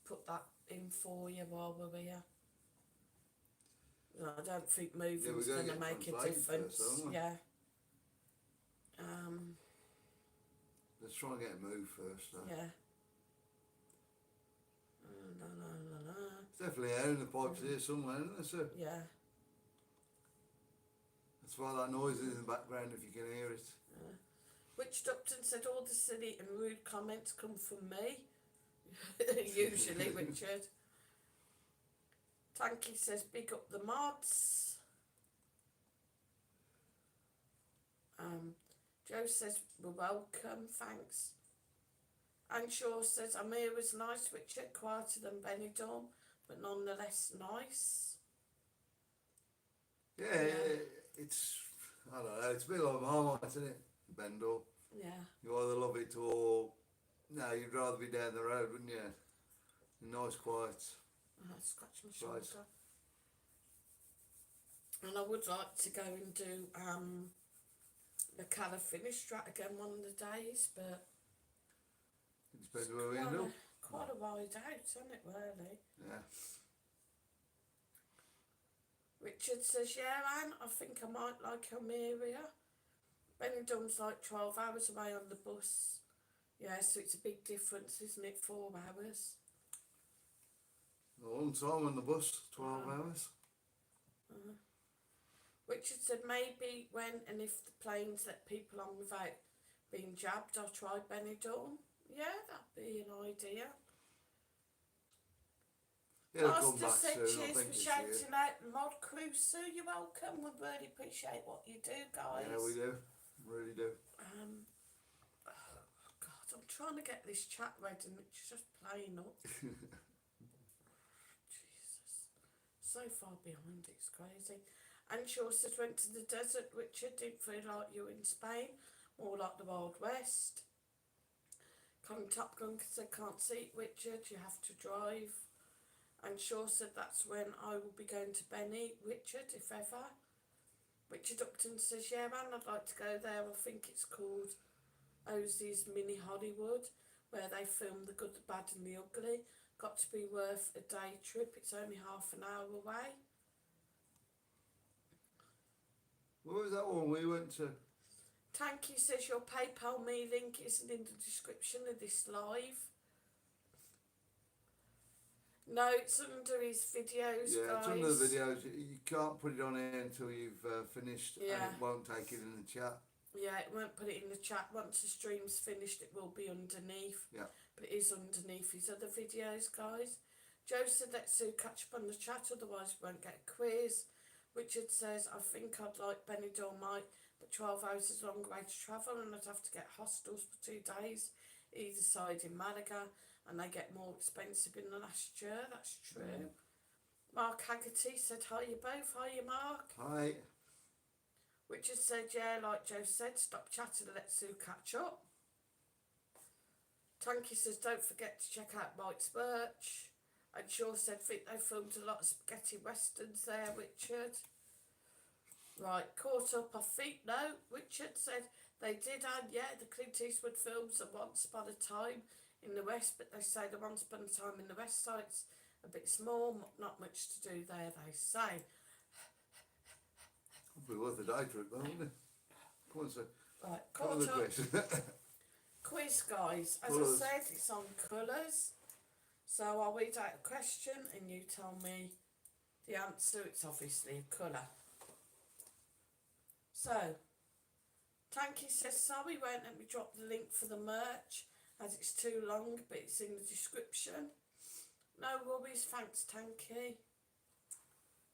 put that in for you while we're here. No, I don't think moving's we're going gonna to get make a conflated difference. first, aren't we? Yeah. Let's try and get it moved first, though. Yeah. It's definitely air in the pipes here somewhere, isn't there, sir? Yeah. That's why that noise is in the background, if you can hear it. Richard Upton said all the silly and rude comments come from me. Usually, Richard. Tanky says big up the mods. Joe says we're welcome, thanks. And Shaw says Amir was nice, Richard, quieter than Benidorm, but nonetheless nice. Yeah, it's, I don't know, it's a bit like Marmite, isn't it? Bendel. Yeah. You either love it or, no, you'd rather be down the road, wouldn't you? Nice, quiet. Scratch my shoulder. Right. And I would like to go and do the Cala Finish Strat again one of the days, but It depends where we end up. quite a ride out, isn't it, really? Yeah. Richard says, yeah, Anne, I think I might like Almeria. Benidorm's like 12 hours away on the bus. Yeah, so it's a big difference, isn't it? 4 hours. A long time on the bus, 12 hours. Richard said, maybe when and if the planes let people on without being jabbed, I'll try Benidorm. Yeah, that'd be an idea. It'll come Master back said soon, I cheers think for this shouting year. out Mod Crew, Sue. You're welcome. We really appreciate what you do, guys. Yeah, we do. Really do. Oh God, I'm trying to get this chat read and it's just playing up. Jesus. So far behind, it's crazy. And Shaw said, went to the desert, Richard. Didn't feel like you were in Spain. More like the Wild West. Colin Top Gun said, can't see it, Richard. You have to drive. And Shaw said, that's when I will be going to Benny, Richard, if ever. Richard Upton says, yeah, man, I'd like to go there. I think it's called Ozzy's Mini Hollywood, where they film the good, the bad and the ugly. Got to be worth a day trip. It's only half an hour away. What was that one we went to? Tanky says your PayPal me link isn't in the description of this live. No, it's under his videos, Yeah, guys. it's under the videos. You can't put it on here until you've finished, Yeah. and it won't take it in the chat. Yeah, it won't put it in the chat. Once the stream's finished, it will be underneath. Yeah. But it is underneath his other videos, guys. Joe said let's catch up on the chat, otherwise we won't get a quiz. Richard says, I think I'd like Benidorm, but 12 hours is a long way to travel and I'd have to get hostels for 2 days, either side in Malaga, and they get more expensive in the last year. That's true. Mark Haggerty said, hi you both. Hi you, Mark. Hi. Richard said, yeah, like Joe said, stop chatting and let Sue catch up. Tanky says, don't forget to check out Mike's merch. And Shaw said, think they filmed a lot of spaghetti westerns there, Richard. Right, caught up, I think. No, Richard said they did, and yeah, the Clint Eastwood films are Once Upon a Time in the West, but they say the Once Upon a Time in the West site's a bit small, not much to do there, they say. It'll be worth a day trip, won't it? Come on, sir. Right, Come on, caught the up. quiz. Quiz, guys. As Colours. I said, it's on colours. So I'll read out a question and you tell me the answer. It's obviously a colour. So, Tanky says, sorry, won't let me drop the link for the merch as it's too long, but it's in the description. No worries, thanks, Tanky.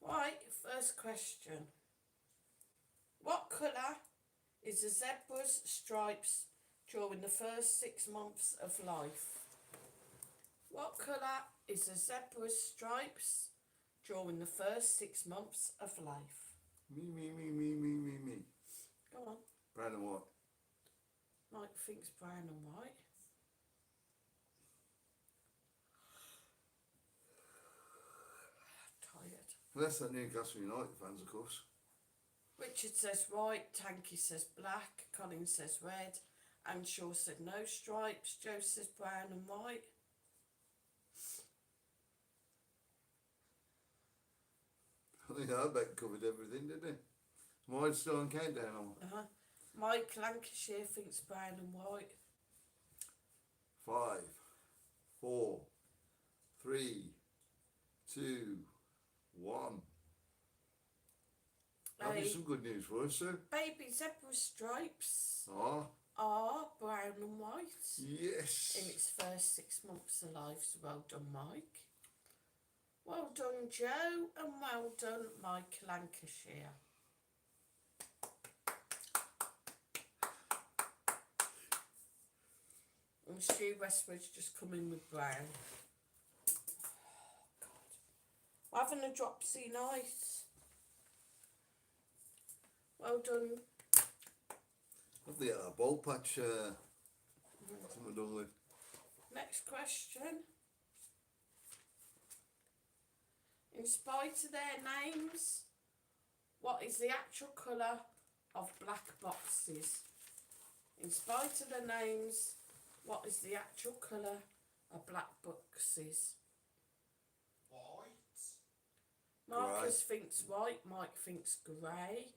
Right, first question. What colour is a zebra's stripes during the first 6 months of life? What colour is a zebra's stripes during the first 6 months of life? Me. Go on. Brown and white. Mike thinks brown and white. Tired. Well, that's that Newcastle United fans, of course. Richard says white, Tanky says black, Colin says red, and Shaw said no stripes, Joe says brown and white. I think I bet covered everything, didn't it? Mine's still on countdown. Mike Lancashire thinks brown and white. 5, 4, 3, 2, 1. That'll be some good news for us, sir. Baby zebra stripes Ah, are brown and white yes. in its first 6 months of life. So well done, Mike. Well done, Joe, and well done, Mike Lancashire. And Stu Westwood's just come in with brown. Oh, God. We're having a dropsy night. Well done. Love the ball patch something done with. Next question. In spite of their names, what is the actual colour of black boxes? In spite of their names, what is the actual colour of black boxes? White. Marcus thinks white, Mike thinks grey.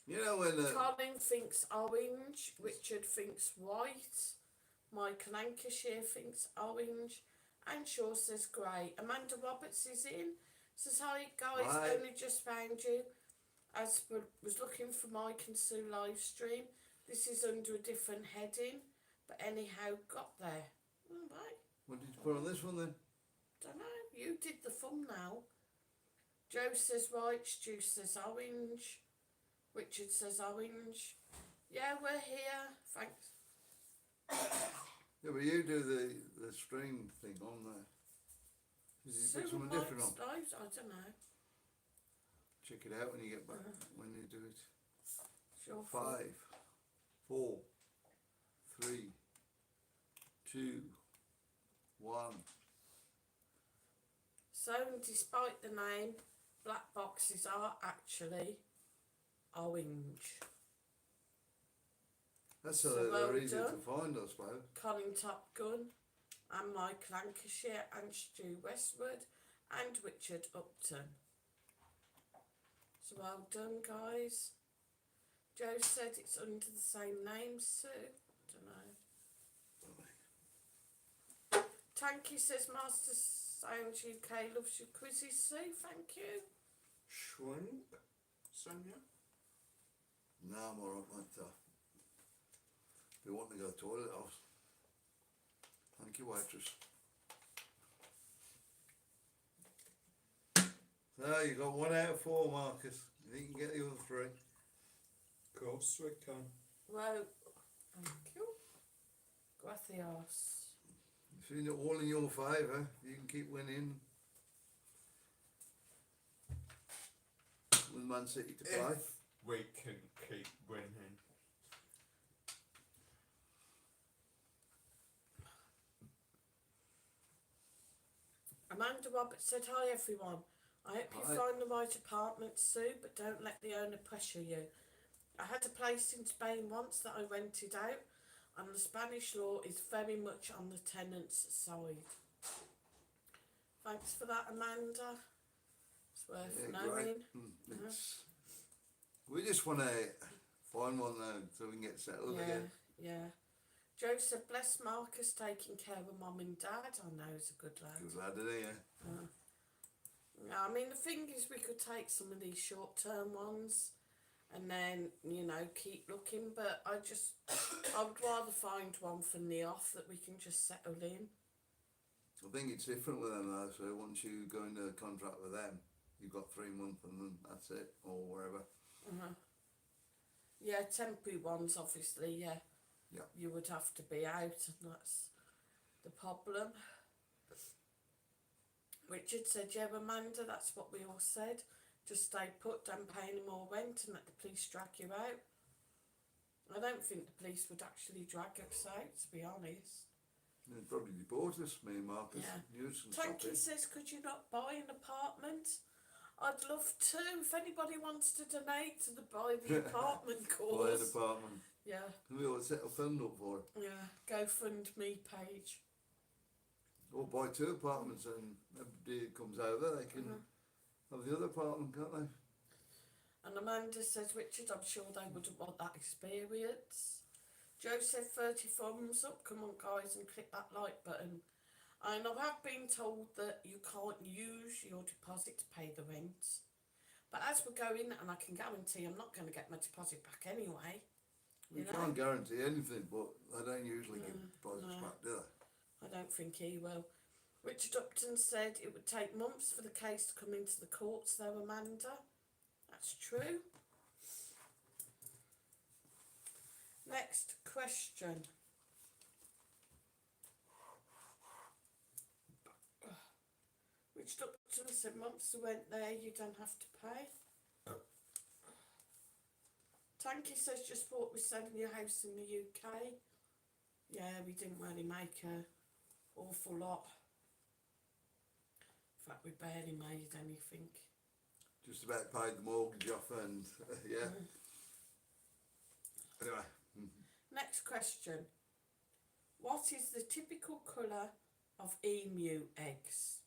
You know when Colin thinks orange, Richard thinks white, Mike Lancashire thinks orange, and Shaw says grey. Amanda Roberts is in. Says, hi guys, Hi. only just found you. As was looking for Mike and Sue live stream. This is under a different heading, but anyhow, got there. Right. What did you put on this one then? Don't know. You did the thumbnail. Joe says white, Stu says orange, Richard says orange. Yeah, we're here. Thanks. Yeah, but you do the string thing on there. Did you put something different on? I don't know. Check it out when you get back, when you do it. Sure. 5, 4, 3, 2, 1. So, despite the name, black boxes are actually orange. That's So they're well easy to done. find, I suppose. Colin Top Gun, and Mike Lancashire, and Stu Westwood, and Richard Upton. So well done, guys. Joe said it's under the same name, Sue. Don't know. Tanky says Master Sounds UK loves your quizzes, Sue. Thank you. Shrimp, Sonia? No, I'm alright like that. If you want to go to the toilet, I'll... Thank you, waitress. So, you got 1 out of 4, Marcus. You think you can get the other 3? Of course we can. Well, thank you. Gracias. It's in all in your favour. You can keep winning. With Man City to play. If we can keep winning. Amanda Roberts said, hi everyone. I hope you Hi. find the right apartment, Sue, but don't let the owner pressure you. I had a place in Spain once that I rented out, and the Spanish law is very much on the tenant's side. Thanks for that, Amanda. It's worth knowing. It's, we just want to find one now so we can get settled again. Yeah. Joe said, bless Marcus taking care of mum and dad. I know he's a good lad. Good lad, isn't he? Yeah. Yeah, I mean, the thing is, we could take some of these short-term ones and then, you know, keep looking, but I would rather find one from the off that we can just settle in. I think it's different with them though, so once you go into a contract with them, you've got 3 months and then that's it, or wherever. Yeah, temporary ones, obviously, yeah. Yeah. You would have to be out, and that's the problem. Richard said, yeah, Amanda, that's what we all said. Just stay put, don't pay any more rent and let the police drag you out. I don't think the police would actually drag us out, to be honest. They'd probably deport us, me and Marcus. Yeah. Nuisance Tanky shopping. says, could you not buy an apartment? I'd love to. If anybody wants to donate to the Buy the Apartment cause. Buy an apartment. Yeah. We ought to set a fund up for it. Yeah. GoFundMe page. Or buy 2 apartments and everybody comes over, they can have the other apartment, can't they? And Amanda says, Richard, I'm sure they wouldn't want that experience. Joe said 30 thumbs up. Come on, guys, and click that like button. And I have been told that you can't use your deposit to pay the rent. But as we're going, and I can guarantee I'm not going to get my deposit back anyway. We You know? can't guarantee anything, but they don't usually give deposits back, do they? I don't think he will. Richard Upton said it would take months for the case to come into the courts though, Amanda. That's true. Next question. Richard Upton said months the rent there, you don't have to pay. Tanky says just thought we're selling your house in the UK. Yeah, we didn't really make a awful lot. In fact, we barely made anything. Just about paid the mortgage off and, yeah. Anyway. Next question. What is the typical colour of emu eggs?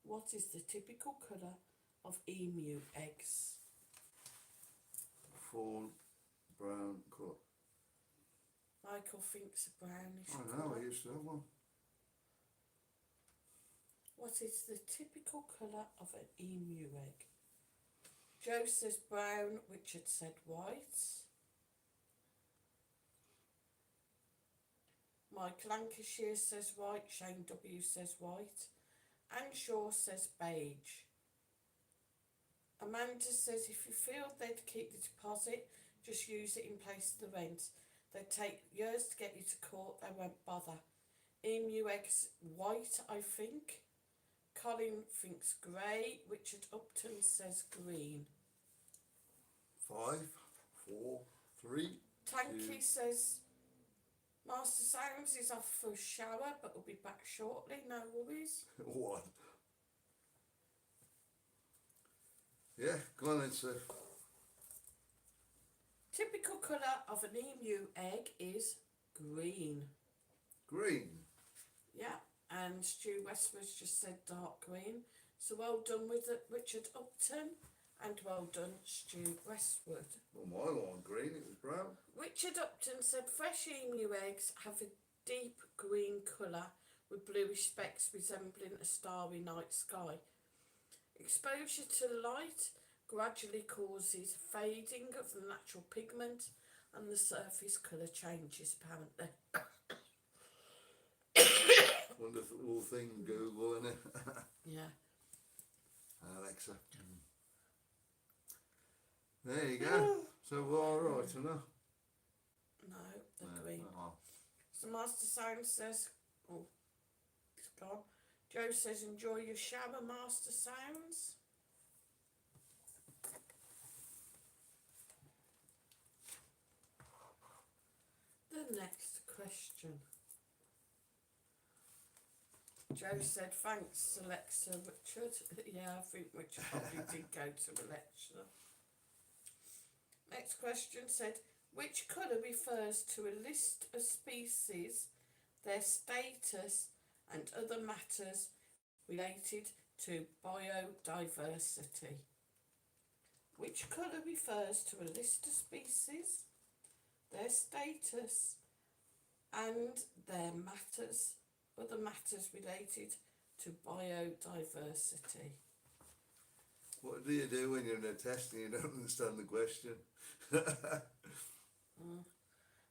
What is the typical colour of emu eggs? Fawn, brown colour. Michael thinks a brownish I know, colour. I used to have one. What is the typical colour of an emu egg? Joe says brown, Richard said white. Mike Lancashire says white. Shane W says white. Anne Shaw says beige. Amanda says if you feel they'd keep the deposit, just use it in place of the rent. They'd take years to get you to court, they won't bother. Emu eggs white, I think. Colin thinks grey. Richard Upton says green. 5, 4, 3. Tanky says Master Sounds is off for a shower but will be back shortly, no worries. 1. Yeah, go on then, sir. Typical colour of an emu egg is green. Green. Yeah, and Stu Westwood's just said dark green. So well done with it, Richard Upton, and well done, Stu Westwood. Well, mine wasn't green, it was brown. Richard Upton said fresh emu eggs have a deep green colour with bluish specks resembling a starry night sky. Exposure to light gradually causes fading of the natural pigment and the surface colour changes apparently. Wonderful thing, Google, isn't it? Yeah. Alexa. There you go. So we're alright, isn't it? No, the green. Oh. So Master Sound says, oh, it's gone. Joe says, enjoy your shower, Master Sounds. The next question. Joe said, thanks, Alexa, Richard. Yeah, I think Richard probably did go to Alexa. Next question said, which colour refers to a list of species, their status and other matters related to biodiversity? Which colour refers to a list of species, their status and their matters, other matters related to biodiversity? What do you do when you're in a test and you don't understand the question?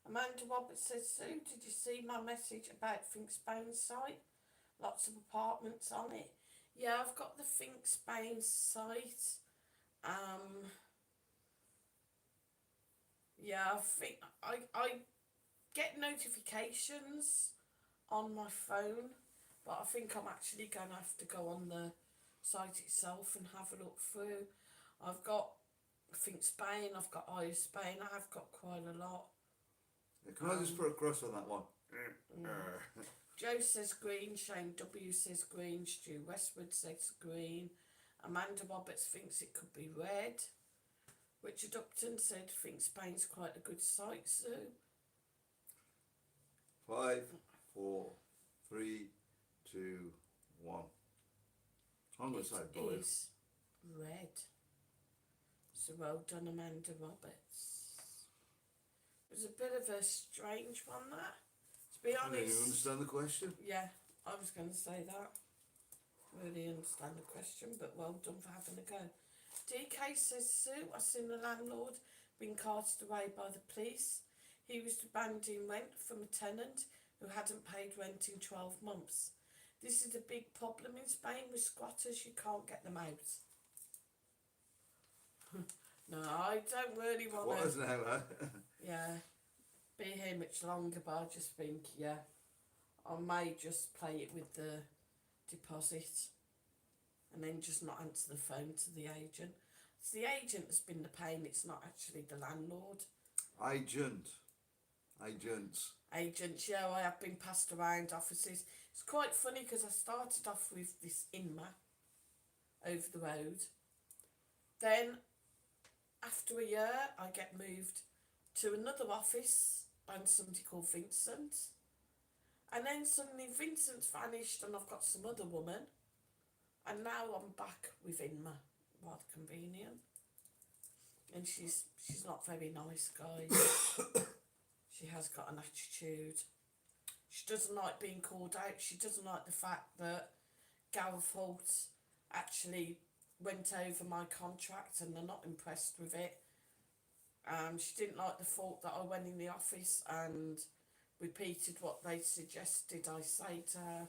Amanda Roberts says, Sue, did you see my message about Think Spain site? Lots of apartments on it. Yeah, I've got the Think Spain site. Yeah, I think I get notifications on my phone, but I think I'm actually going to have to go on the site itself and have a look through. I've got Think Spain, I've got I Spain, I have got quite a lot. Can I just put a cross on that one? Joe says green, Shane W says green, Stu Westwood says green, Amanda Roberts thinks it could be red. Richard Upton said thinks Spain's quite a good site, Sue. 5, 4, 3, 2, 1. I'm going to say blue. It is red. So well done, Amanda Roberts. It was a bit of a strange one, that. To be I didn't even honest. understand the question. Yeah, I was going to say that. Really understand the question, but well done for having a go. DK says, Sue, I seen the landlord being carted away by the police. He was demanding rent from a tenant who hadn't paid rent in 12 months. This is a big problem in Spain with squatters, you can't get them out. No, I don't really want What to. is now, huh? Yeah, be here much longer, but I just think, yeah, I may just play it with the deposit and then just not answer the phone to the agent. It's the agent that's been the pain, it's not actually the landlord. Agents. Agents, yeah, I have been passed around offices. It's quite funny because I started off with this INMA over the road. Then, after a year, I get moved to another office and somebody called Vincent. And then suddenly Vincent's vanished and I've got some other woman. And now I'm back with INMA. Rather convenient. And she's not very nice, guys. She has got an attitude. She doesn't like being called out. She doesn't like the fact that Gareth Holt actually went over my contract and they're not impressed with it. She didn't like the fact that I went in the office and repeated what they suggested I say to her.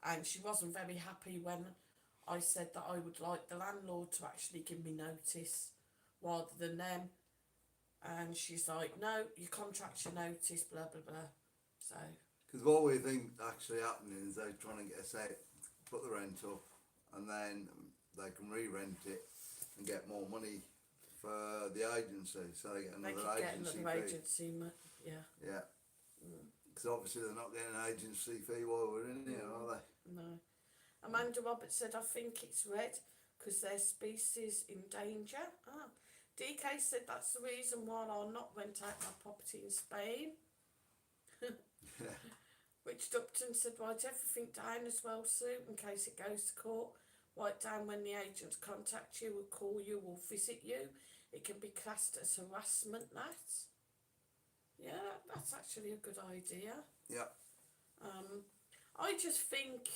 And she wasn't very happy when I said that I would like the landlord to actually give me notice rather than them. And she's like, no, your contract's your notice, blah, blah, blah. So, Because what we think actually happening is they're trying to get us out, put the rent up, and then they can re-rent it and get more money for the agency, so they get they another could get agency another fee. agency, yeah. Yeah. Because obviously they're not getting an agency fee while we're in here, are they? No. Amanda Roberts said, I think it's red because their species in danger. DK said that's the reason why I'll not rent out my property in Spain. Yeah. Richard Upton said, write everything down as well, Sue, in case it goes to court. Write down when the agents contact you, will call you, or visit you. It can be classed as harassment, that. Yeah, that's actually a good idea. Yeah. I just think,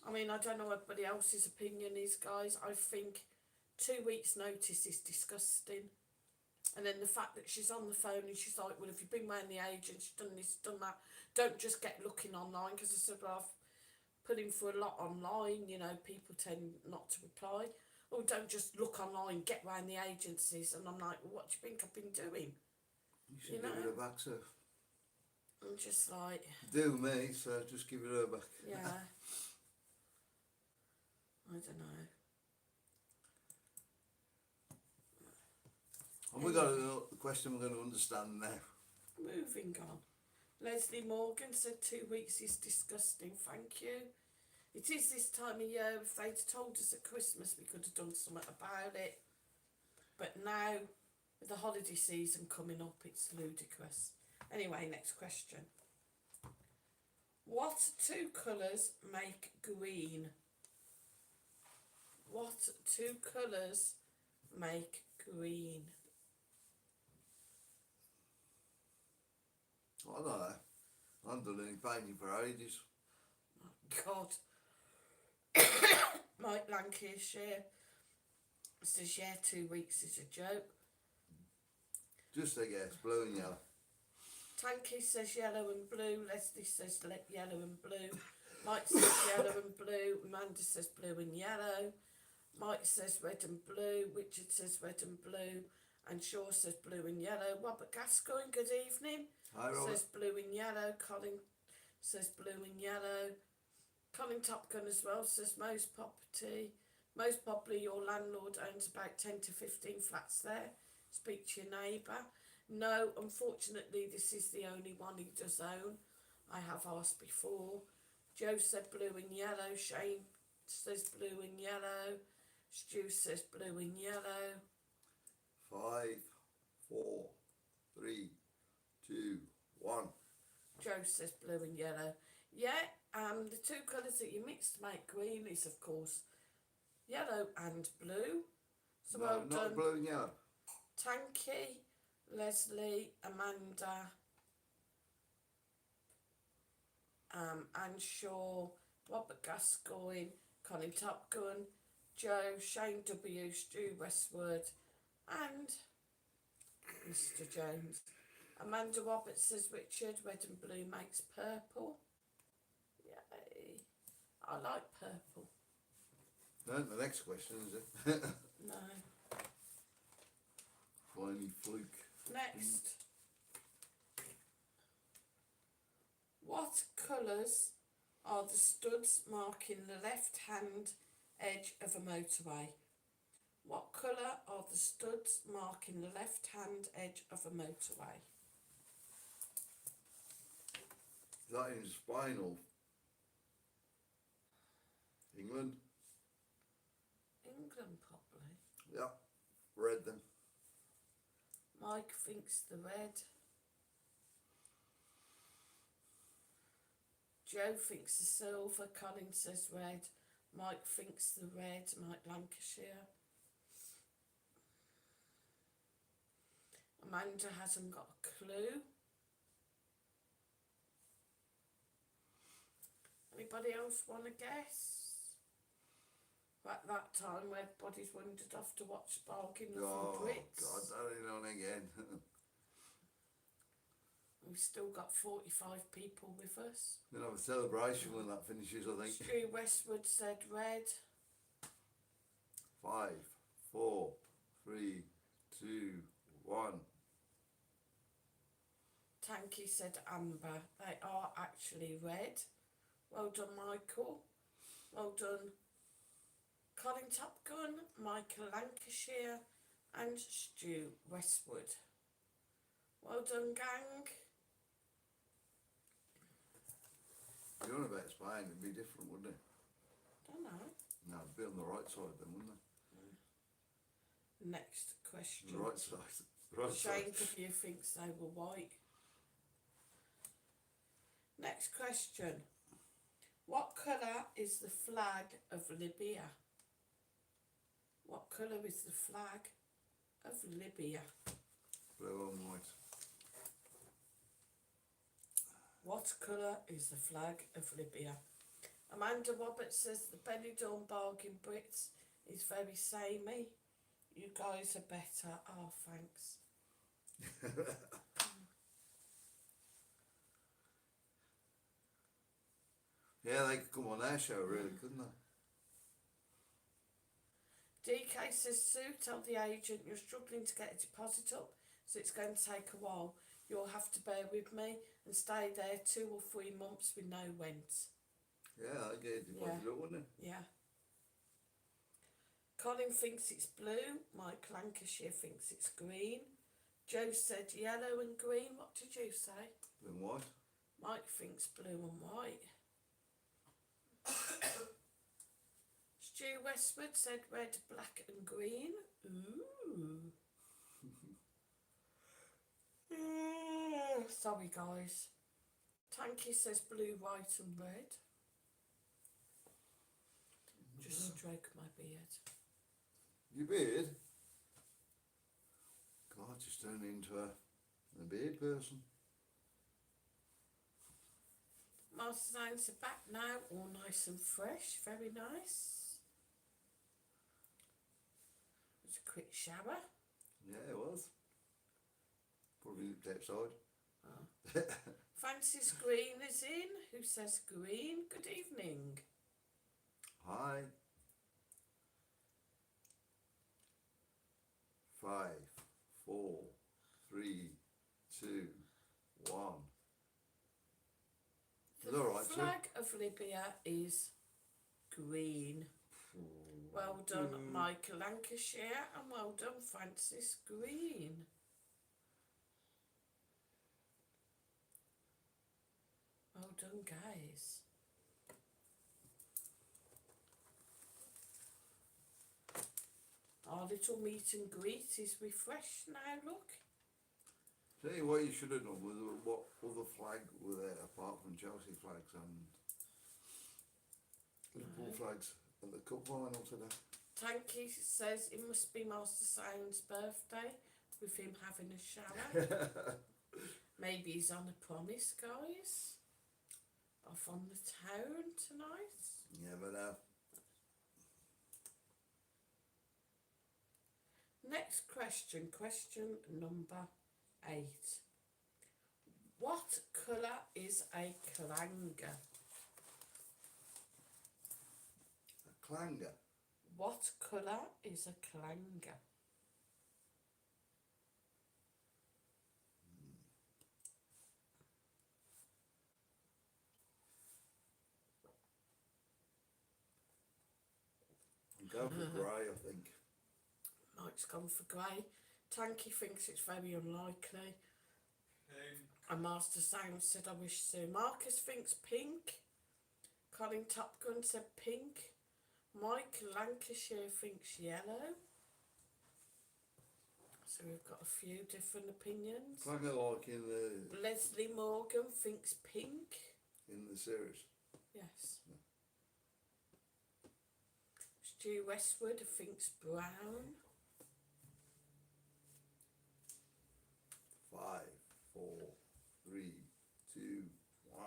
I mean, I don't know what everybody else's opinion is, guys. I think 2 weeks' notice is disgusting. And then the fact that she's on the phone and she's like, well, if you've been round the agent, she's done this, done that, don't just get looking online, because I said, well, I've put in for a lot online, you know, people tend not to reply. Or don't just look online, get round the agencies. And I'm like, well, what do you think I've been doing? You should give it her back, sir. I'm just like... Do me, so just give it her back. Yeah. I don't know. And we got a question we're going to understand now. Moving on. Leslie Morgan said 2 weeks is disgusting, thank you. It is this time of year. If they'd told us at Christmas, we could have done something about it. But now, with the holiday season coming up, it's ludicrous. Anyway, next question. What two colours make green? What two colours make green? I don't know. I haven't done any painting for ages. God. Mike Lancashire says, yeah, 2 weeks is a joke. Just a guess, blue and yellow. Tanky says yellow and blue. Leslie says yellow and blue. Mike says yellow and blue. Amanda says blue and yellow. Mike says red and blue. Richard says red and blue. And Shaw says blue and yellow. Robert Gascoigne, good evening. Hi, Robert. Says blue and yellow. Colin says blue and yellow. Colin Top Gun as well says most probably your landlord owns about 10 to 15 flats there. Speak to your neighbour. No, unfortunately this is the only one he does own. I have asked before. Joe said blue and yellow. Shane says blue and yellow. Stu says blue and yellow. 5, 4, 3, 2, 1. Joe says blue and yellow. Yeah, the two colours that you mix to make green is, of course, yellow and blue. So No, well not done, blue and yellow. Tanky, Leslie, Amanda, Anne Shaw, Robert Gascoigne, Colin Top Gun, Joe, Shane W, Stu Westwood, and Mr Jones. Amanda Roberts says Richard, red and blue makes purple. Yay. I like purple. No, the next question is it? No. Finally fluke. Next. What colours are the studs marking the left-hand edge of a motorway? What colour are the studs marking the left-hand edge of a motorway? Is that in Spain or England? England, probably. Yeah, red then. Mike thinks the red. Joe thinks the silver. Colin says red. Mike thinks the red. Mike Lancashire. Amanda hasn't got a clue. Anybody else want to guess? At that time where everybody's wandered off to watch Sparking the Oh, Brits. God, that ain't on again. We've still got 45 people with us. We're going to have a celebration when that finishes, I think. Stu Westwood said red. 5, 4, 3, 2, 1. Tanky said amber. They are actually red. Well done, Michael. Well done, Colin Top Gun, Michael Lancashire, and Stu Westwood. Well done, gang. If you're on about Spain, it'd be different, wouldn't it? Don't know. No, it'd be on the right side then, wouldn't it? Next question. The right side. The right Shane side. W thinks they were white. Next question. What colour is the flag of Libya? What colour is the flag of Libya? Blue and white. What colour is the flag of Libya? Amanda Roberts says the Benidorm bargain Brits is very samey. You guys are better. Oh, thanks. Yeah, they could come on our show, really, couldn't they? DK says, Sue, tell the agent you're struggling to get a deposit up, so it's going to take a while. You'll have to bear with me and stay there 2 or 3 months with no rent. Yeah, I'd get a deposit up, wouldn't it? Yeah. Colin thinks it's blue. Mike Lancashire thinks it's green. Joe said yellow and green. What did you say? Blue and white. Mike thinks blue and white. Stu Westwood said red, black and green. Ooh. Sorry guys. Tanky says blue, white and red. Just stroke my beard. Your beard? God, just turned into a beard person. Master Zones are back now, all nice and fresh, very nice. It was a quick shower. Yeah, it was. Probably looked outside. Oh. Francis Green is in. Who says green? Good evening. Hi. 5, 4, 3, 2, 1. The Is that right, Sue? flag of Libya is green. Well done, Michael Lancashire, and well done, Francis Green. Well done, guys. Our little meet and greet is refreshed now, look. Tell you what you should have done was what other flag were there apart from Chelsea flags and Liverpool flags at the cup final today. Tanky says it must be Master Sound's birthday with him having a shower. Maybe he's on a promise, guys. Off on the town tonight. Yeah, but Next question, question number 8. What colour is a clanger? a clanger. What colour is a clanger? Go for grey, I think. Mike's gone for grey. Tanky thinks it's very unlikely. Pink. And Master Sound said, I wish so. Marcus thinks pink. Colin Top Gun said pink. Mike Lancashire thinks yellow. So we've got a few different opinions. Clanger like in the Leslie Morgan thinks pink. series. Yes. Stu Westwood thinks brown. 5, 4, 3, 2, 1.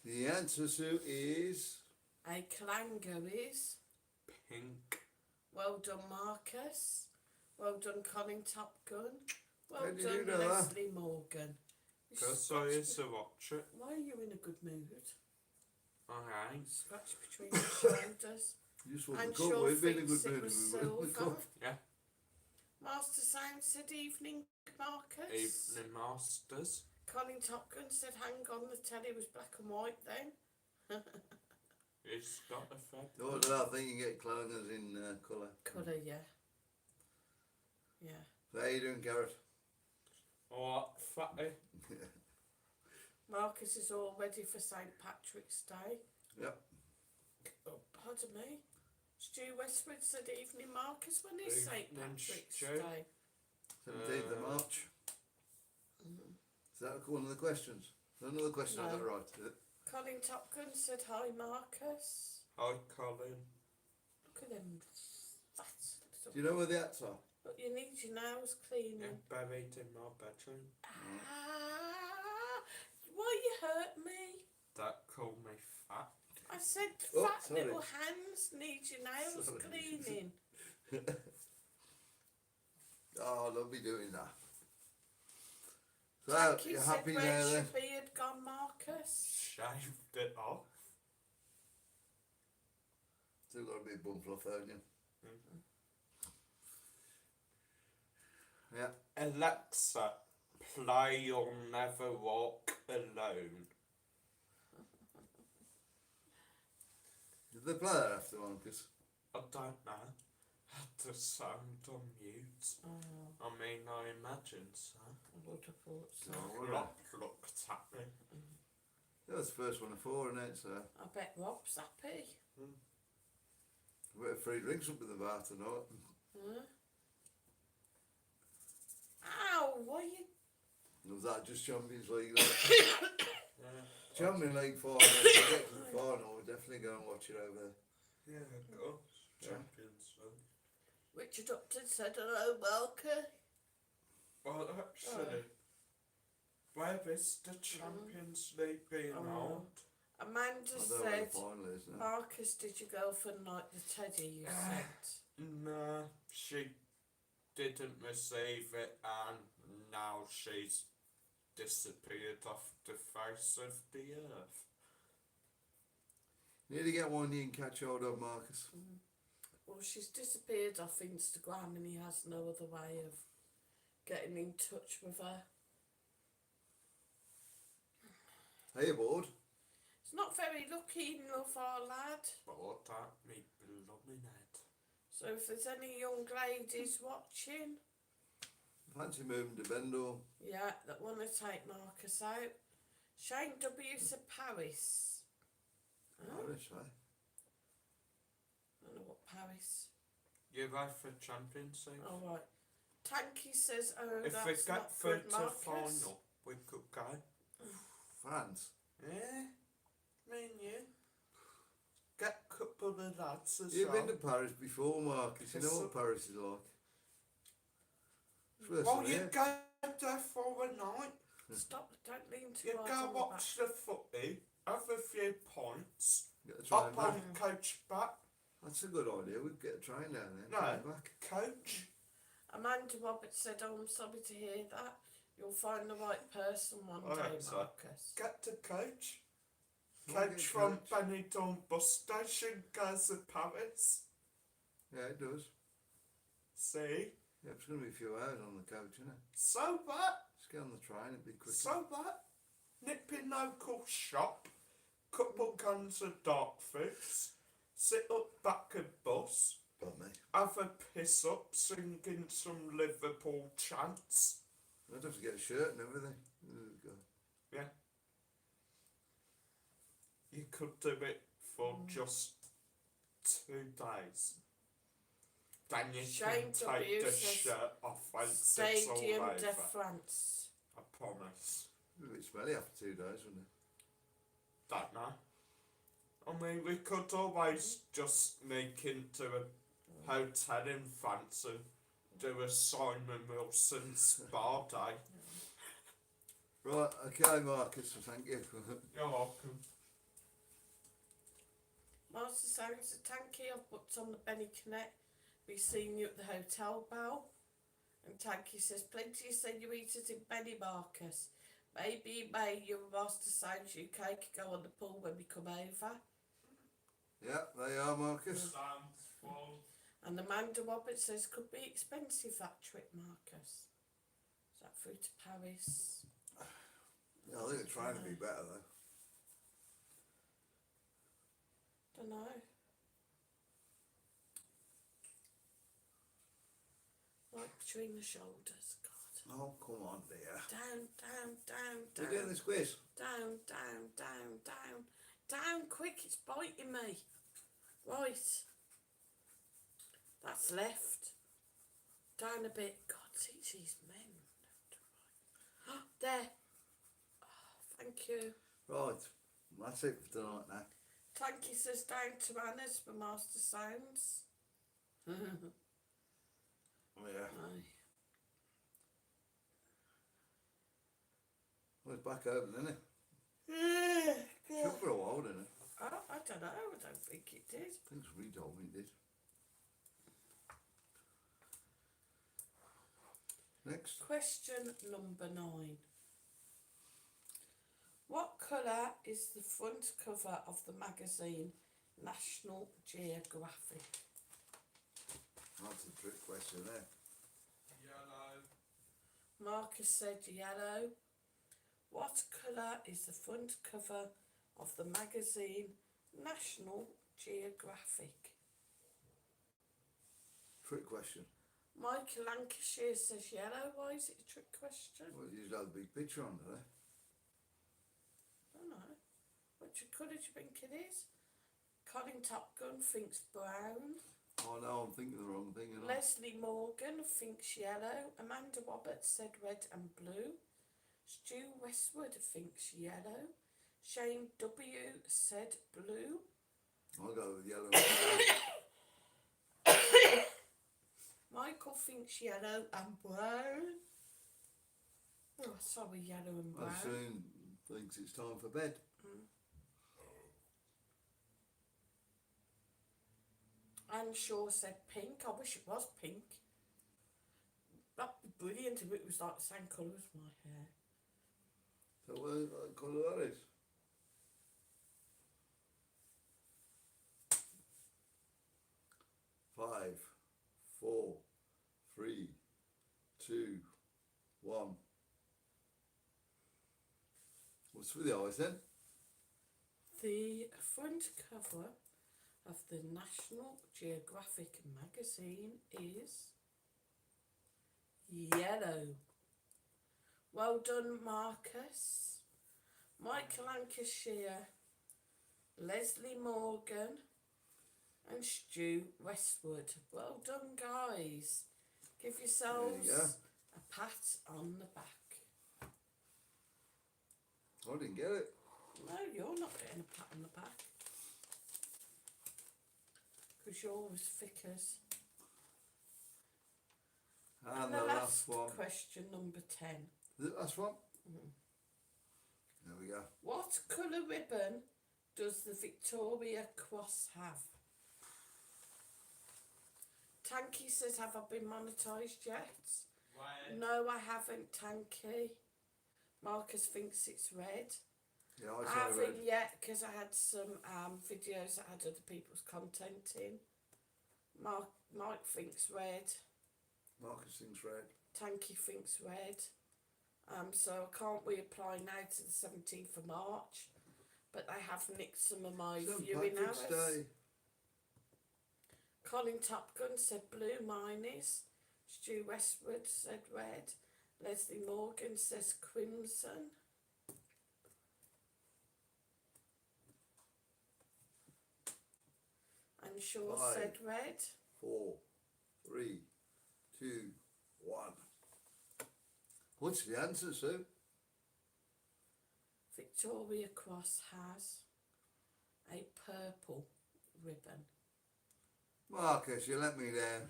The answer, Sue, is A clanger is. Pink. Well done, Marcus. Well done, Colin Top Gun. Well How did you done, know that? Leslie Morgan. You Because I scratched used to watch it. Why are you in a good mood? Alright. Scratch between your shoulders. You just want I'm the cup. sure We've been in a thinks good it mood. was We were in the silver. cup. Yeah. Master Sound said evening, Marcus. Evening Masters. Colin Topkin said hang on, the telly was black and white then. It's got a fact. No, no, I think you get clangers in colour. Colour, yeah. Yeah. So how you doing, Garrett? Alright, fatty. Marcus is all ready for St Patrick's Day. Yep. Oh, pardon me. Stu Westwood said evening, Marcus. When is St Evening, Patrick's Stu. Day? 17th of March. Mm. Is that one of the questions? Another question I got No. right. Is it? Colin Topkin said hi, Marcus. Hi, Colin. Look at them fat Do you know where the hats are? But you need your nails cleaning. Yeah, buried in my bedroom. Ah, why you hurt me? That called me fat. I said Oh, fat sorry. little hands need your nails Sorry. cleaning. Oh, I'll be doing that. So, Jackie you said, happy now where's your then? beard gone, Marcus? Shaved it off. Still got a big bum fluff, haven't you? Yeah. Alexa, play You'll Never Walk Alone. Did they play that after one? Because I don't know. Had the sound on mute. Oh, I mean, I imagine so. I would have thought so. Oh, Clock looked at me. that was the first one of four, isn't it? So, I bet Rob's happy. we had free drinks up in the bar tonight. Huh? Ow, why you... Was that just Champions League? Like? Yeah. Champions League final. If we get to the final, we'll definitely go and watch it over there. Yeah, go. Champions League. Richard Upton said hello, welcome. Well, actually, where is the Champions League being Oh. held? Amanda I don't know where said, the final is now. Marcus, did your girlfriend like the teddy you sent? No, she didn't receive it, and now she's disappeared off the face of the earth. Need to get one you can catch hold of, Marcus. Well, she's disappeared off Instagram and he has no other way of getting in touch with her. Are you bored? It's not very lucky in love, our lad. But that me blooming head. So if there's any young ladies watching, Fancy moving to Benidorm? yeah, that want to take Marcus out. Shane W said Paris. Oh, Irish, eh? I don't know what Paris. You're right for Champions League. All right. Tanky says, oh, If that's we not get through good, to Marcus. final, we could go. France. Yeah, me and you. Get a couple of lads as You've well. been to Paris before, Marcus. You know what Paris is like. It's worse Well, than you here. go there for a night. Stop, don't lean too You hard go on the watch the footy, have a few points, Get the train up back. on coach back. That's a good idea. We'd get a train down there. No. Train back. Coach. Amanda Roberts said, oh, I'm sorry to hear that. You'll find the right person one All day, right, sir. Marcus. Get to coach. Well, Coach get from coach. Benidorm bus station goes to Paris. Yeah, it does. See? Yeah, it's going to be a few hours on the coach, isn't it? So what? Just get on the train, it'd be quicker. So what? Nip in local shop, couple cans of dog foods, sit up back of bus, Pardon me. have a piss up singing some Liverpool chants. I'd have to get a shirt and everything. Yeah. You could do it for just 2 days. Then you Shane can W take the says shirt off when it's all Stadium over. de France. I promise. It'd be a bit smelly after 2 days, wouldn't it? Don't know. I mean, we could always just sneak into a hotel in France and do a Simon Wilson spa day. Right, okay, Marcus, thank you. You're welcome. Master Sounds a tanky. I've booked on the Benny Connect. Be seeing you at the hotel, Belle. And Tanky says, plenty of senoritas in Benny, Marcus. Maybe in May your Master Sounds UK could go on the pool when we come over. Yeah, they are, Marcus. Sounds full. And Amanda Roberts says, could be expensive that trip, Marcus. Is that through to Paris? Yeah, I think they're trying to be better though. Don't know. Like between the shoulders, God. Oh, come on, dear. Down, down, down, We're down. doing this quiz. Down, down, down, down. Down quick, it's biting me. Right. That's left. Down a bit. God, see these men. There. Oh, thank you. Right, that's it for tonight now. Tanky says down to Anna's for Master Sounds. Yeah. Aye. Well, it's back open, isn't it? Yeah. Took for a while, didn't it? I don't know. I don't think it did. I think Reed told me it did. Next. Question number 9. What colour is the front cover of the magazine National Geographic? That's a trick question there. Yellow. Marcus said yellow. What colour is the front cover of the magazine National Geographic? Trick question. Michael Lancashire says yellow. Why is it a trick question? Well, you usually have a big picture on there. I don't know. Which colour do you think it is? Colin Top Gun thinks brown. Oh no, I'm thinking the wrong thing. Aren't I? Leslie Morgan thinks yellow. Amanda Roberts said red and blue. Stu Westwood thinks yellow. Shane W said blue. I'll go with yellow. And Michael thinks yellow and brown. Oh, sorry, yellow and brown. brown. Soon thinks it's time for bed. Anne Shaw said pink. I wish it was pink. That'd be brilliant if it was like the same colour as my hair. So what colour that is? Five, 4, 3, 2, 1. What's with the eyes then? The front cover of the National Geographic magazine is yellow. Well done, Marcus. Michael Lancashire, Leslie Morgan and Stu Westwood. Well done, guys. Give yourselves There you go. a pat on the back. I didn't get it. No, you're not getting a pat on the back. Because you're always thickers. And the the last last one. question, number 10. Is it the last one? Mhm. There we go. What colour ribbon does the Victoria Cross have? Tanky says, have I been monetised yet? Red. No, I haven't, Tanky. Marcus thinks it's red. Yeah, I I say red. haven't yet because I had some videos that had other people's content in. Mike thinks red. Marcus thinks red. Tanky thinks red. So I can't reapply now to the 17th of March. But they have nicked some of my St. viewing Patrick's hours. Day. Colin Top Gun said blue, mine is. Stu Westwood said red. Leslie Morgan says crimson. And Shaw 5, said red. 4, 3, 2, 1. What's the answer, Sue? Victoria Cross has a purple ribbon. Marcus, you let me down.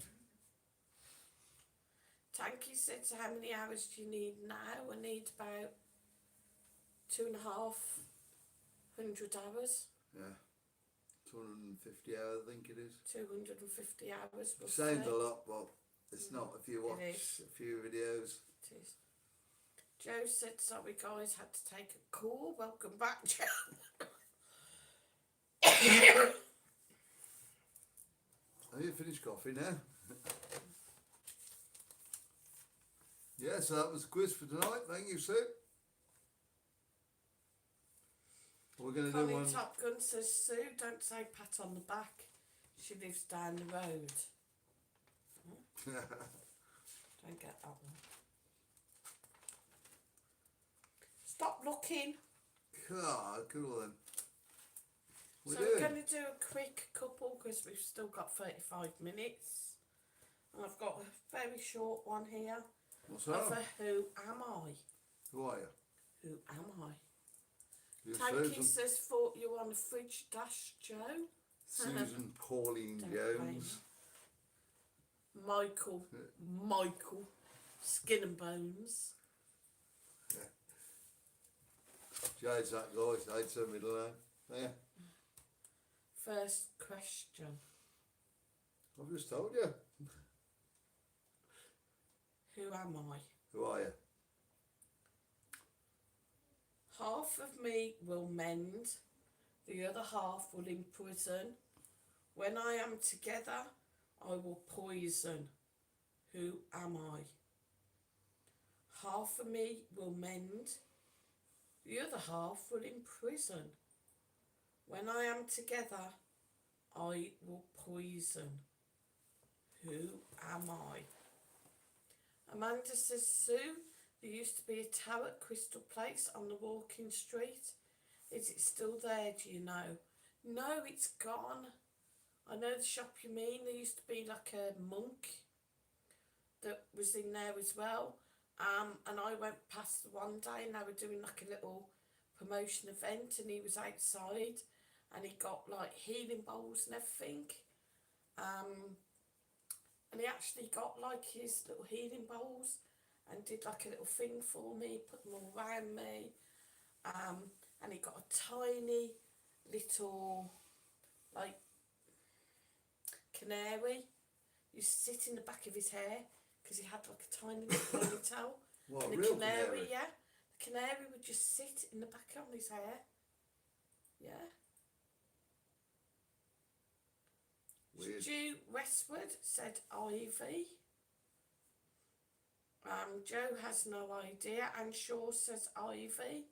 Tanky said, so how many hours do you need now? I need about 2,500 hours. Yeah. 250 hours, I think it is. 250 hours. It sounds a lot, but It's not if you watch is. a few videos. It is. Joe said, sorry guys, had to take a call. Welcome back, Joe. Have you finished coffee now? Yeah, so that was the quiz for tonight. Thank you, Sue. We're going to do Connie one. Top Gun says, Sue, don't say pat on the back. She lives down the road. Don't get that one. Stop looking. Cool then. So we're going to do a quick couple because we've still got 35 minutes. And I've got a very short one here. What's Of that? a Who Am I? Who are you? Who am I? You're Tanky Susan, says, thought you were on the fridge dash, Joe. Susan Pauline Don't blame Jones. Michael, Skin and Bones. Jade's that guy. Jade's her middle name. Yeah. First question. I've just told you. Who am I? Who are you? Half of me will mend, the other half will imprison. When I am together, I will poison. Who am I? Half of me will mend, the other half will imprison. When I am together, I will poison. Who am I? Amanda says, Sue, there used to be a tower at Crystal Place on the walking street. Is it still there, do you know? No, it's gone. I know the shop you mean. There used to be like a monk that was in there as well. And I went past one day and they were doing like a little promotion event and he was outside and he got like healing bowls and everything. And he actually got like his little healing bowls and did like a little thing for me, put them all around me. And he got a tiny little like canary. You sit in the back of his hair because he had like a tiny little ponytail. What, And a the real canary, yeah. The canary would just sit in the back of his hair. Yeah. Weird. Stu Westwood said Ivy. Joe has no idea. And Shaw says Ivy.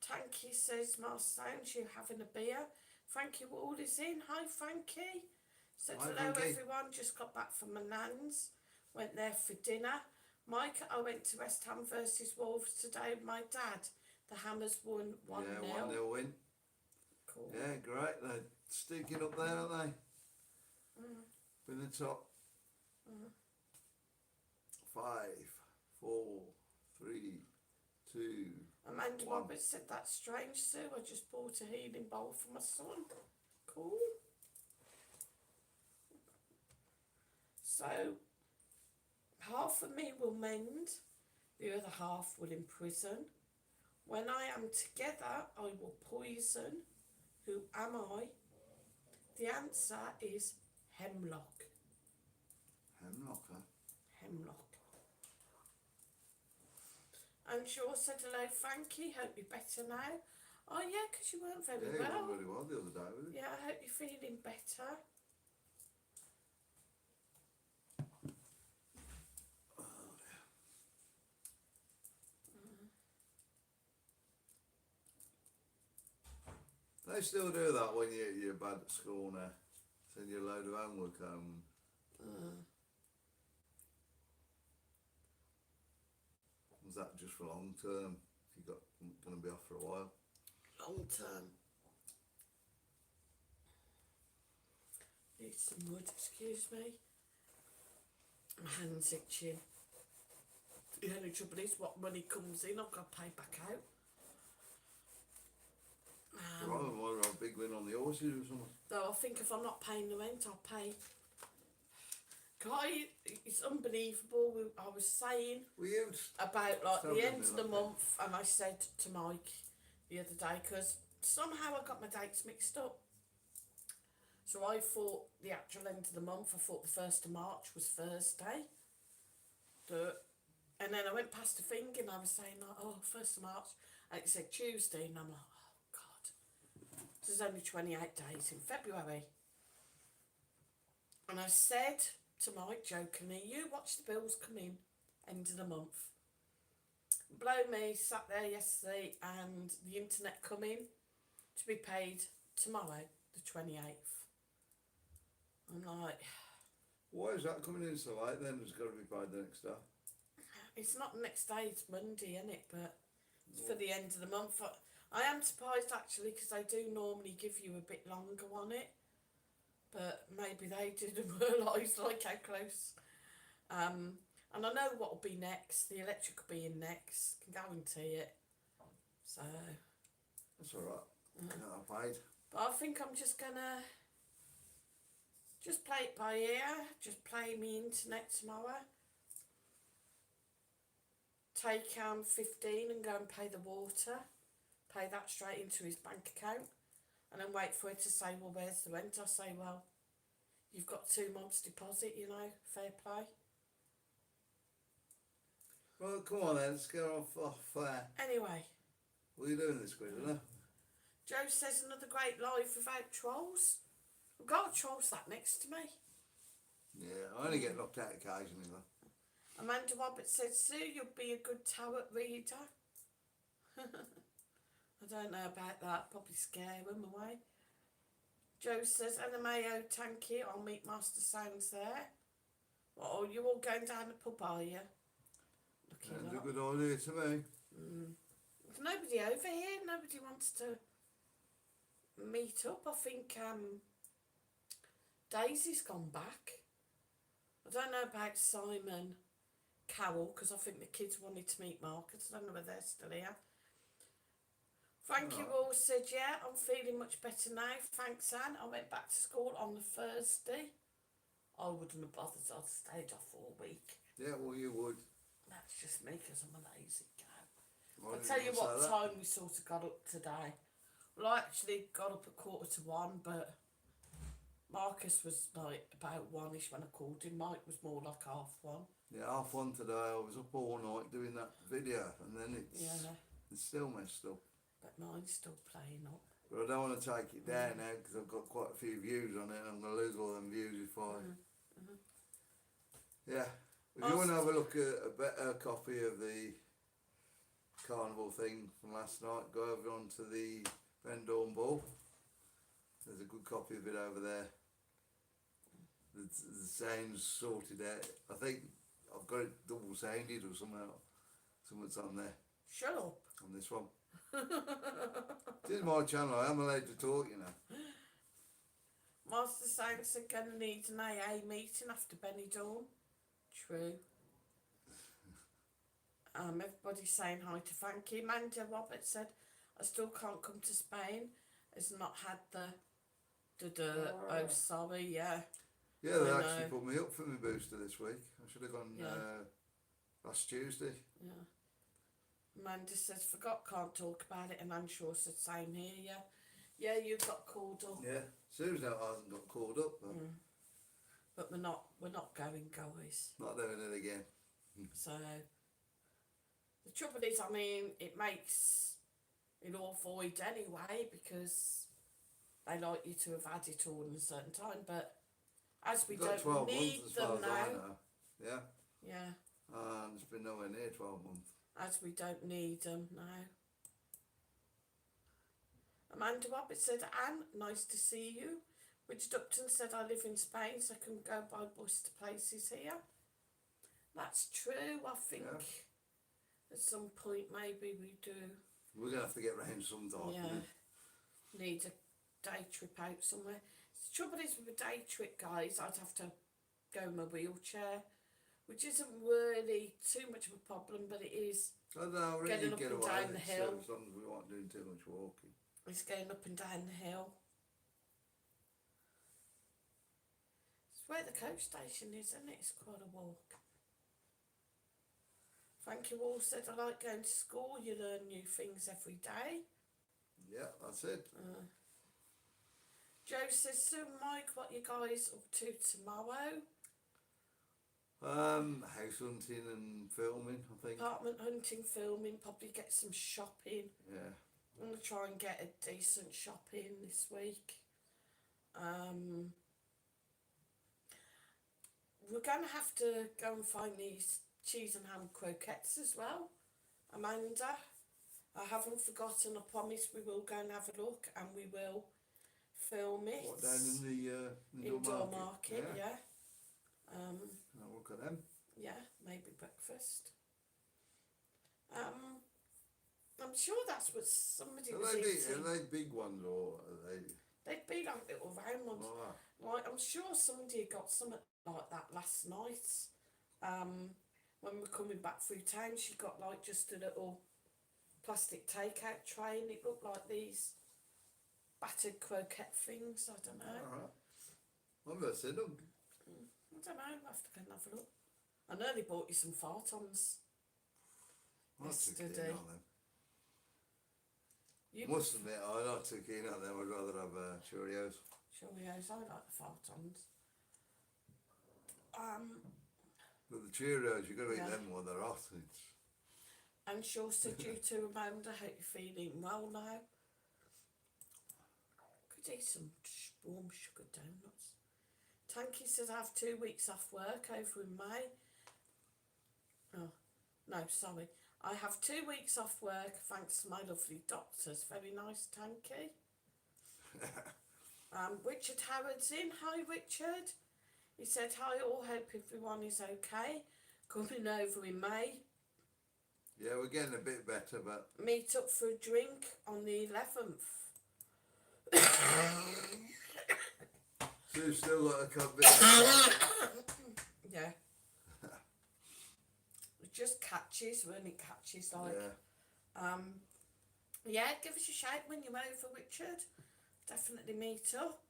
Tanky says Marstones, you having a beer? Frankie Wall is in. Hi Frankie. Said Hi, hello Frankie. everyone. Just got back from my nan's. Went there for dinner. Mike, I went to West Ham versus Wolves today with my dad. The Hammers won 1-0. Yeah, 1-0 win. Cool. Yeah, great. They're stinking up there, aren't they? In the top. 5, 4, 3, 2. Amanda One. Roberts said that's strange, Sue. I just bought a healing bowl for my son. Cool. So, half of me will mend, the other half will imprison. When I am together, I will poison. Who am I? The answer is hemlock. Hemlock, huh? Hemlock. And Shaw said hello, Frankie. Hope you're better now. Oh yeah, because you weren't very Yeah, well. he went very well the other day, wasn't he? Yeah, I hope you're feeling better. They still do that when you're bad at school now. Send you a load of homework home. Was that just for long term? If you got going to be off for a while. Long term. Need some wood, excuse me. My hand's itching. The only trouble is what money comes in, I've got to pay back out. Rather a big win on the horses or something. Though I think if I'm not paying the rent, I'll pay. Guy, it's unbelievable. I was saying about like the end of the month, and I said to Mike the other day, because somehow I got my dates mixed up. So I thought the actual end of the month, I thought the 1st of March was Thursday. And then I went past the thing and I was saying, like, oh, 1st of March. And it said Tuesday. And I'm like, oh, God. There's only 28 days in February. And I said to Mike jokingly, you watch the bills come in, end of the month. Blow me, sat there yesterday and the internet come in to be paid tomorrow, the 28th. I'm like, Why is that coming in so late then? It's got to be paid the next day. it's not the next day, it's Monday, isn't it? But it's for the end of the month. I am surprised actually because they do normally give you a bit longer on it. But maybe they didn't realise like how close. And I know what will be next. The electric will be in next. Can guarantee it. So. That's alright. I paid. But I think I'm just gonna just play it by ear. Just play me internet tomorrow. Take 15 and go and pay the water. Pay that straight into his bank account. And then wait for it to say, well, where's the rent? I say, well, you've got 2 months deposit, you know, fair play. Well, come on then, let's get off there. Anyway. What are you doing this week, isn't it? Joe says another great live without trolls. I've got trolls that next to me. Yeah, I only get knocked out occasionally though. Amanda Roberts said, Sue, you'll be a good tarot reader. I don't know about that, probably scare them away. Joe says, LMAO, thank you, I'll meet Master Sounds there. Oh, you all going down the pub, are you? Sounds a good idea to me. There's nobody over here, nobody wants to meet up. I think Daisy's gone back. I don't know about Simon Carol, because I think the kids wanted to meet Marcus. I don't know whether they're still here. Thank you all said, yeah, I'm feeling much better now. Thanks, Anne. I went back to school on the Thursday. I wouldn't have bothered. I'd stayed off all week. Yeah, well, you would. That's just me because I'm a lazy cow. Why I'll didn't tell you say what that? time we sort of got up today. Well, I actually got up at 1:45, but Marcus was like about 1ish when I called him. Mike was more like 1:30. Yeah, 1:30 today. I was up all night doing that video, and then it's still messed up. But mine's still playing up. But I don't want to take it down now because I've got quite a few views on it, and I'm going to lose all them views if I. Yeah. If you want to have a look at a better copy of the Carnival thing from last night, go over onto the Benidorm ball. There's a good copy of it over there. The sound's sorted out. I think I've got it double sounded or something's on there. Shut up. On this one. This is my channel, I am allowed to talk, you know. Master Saints are going to need an AA meeting after Benidorm. True. Everybody's saying hi to Frankie. Amanda Roberts said, I still can't come to Spain. Has not had oh, sorry, yeah. Yeah, they actually put me up for my booster this week. I should have gone last Tuesday. Yeah. Amanda says, forgot, can't talk about it. And Anshaw said, same here, yeah. Yeah, you got called up. Yeah, Susan hasn't got called up though. But we're not going, guys. Not doing it again. So the trouble is, I mean, it makes it all void anyway because they like you to have had it all in a certain time. But as we don't need them now, yeah, it's been nowhere near 12 months. As we don't need them now. Amanda Roberts said, Anne, nice to see you. Rich Dupton said, I live in Spain, so I can go by bus to places here. That's true, I think. At some point, maybe we do. We're going to have to get round sometime. Yeah. Need a day trip out somewhere. The trouble is with a day trip, guys, I'd have to go in my wheelchair, which isn't really too much of a problem, but it is. I don't know, really getting up get and away down with the it, hill. as long as we weren't doing too much walking. It's going up and down the hill. It's where the coach station is, isn't it? It's quite a walk. Frankie Wall said, I like going to school. You learn new things every day. Yeah, that's it. Joe says, so Mike, what you guys up to tomorrow? House hunting and filming, I think. Apartment hunting, filming, probably get some shopping. Yeah. I'm going to try and get a decent shopping this week. We're going to have to go and find these cheese and ham croquettes as well, Amanda. I haven't forgotten, I promise we will go and have a look and we will film it. What, down in the indoor market, yeah. I'll look at them. Yeah, maybe breakfast. I'm sure that's what somebody was eating. Are they big ones or are they? They'd be like little round ones. Oh, Like, I'm sure somebody got something like that last night. When we were coming back through town, she got like just a little plastic takeout tray and it looked like these battered croquette things. I don't know. alright. I've never seen them. I don't know. I'll have to go and have a look. I know they bought you some fartons. I'm not too keen Yesterday. on them. You Must admit, I'm not too keen on them. I'd rather have Cheerios. Cheerios, I like the fartons. But the Cheerios, you've got to eat Yeah. them while they're hot. It's, And she also due to Amanda, hope you're feeling well now. Could eat some warm sugar donuts. Tanky says I have 2 weeks off work over in May. Oh, no, sorry. I have 2 weeks off work thanks to my lovely doctors. Very nice, Tanky. Richard Howard's in. Hi, Richard. He said, hi, all, hope everyone is okay. Coming over in May. yeah, we're getting a bit better, but Meet up for a drink on the 11th. Sue's still got a cup of Yeah. It just catches, when it catches, like. yeah. Yeah, give us a shout when you're over, Richard. Definitely meet up.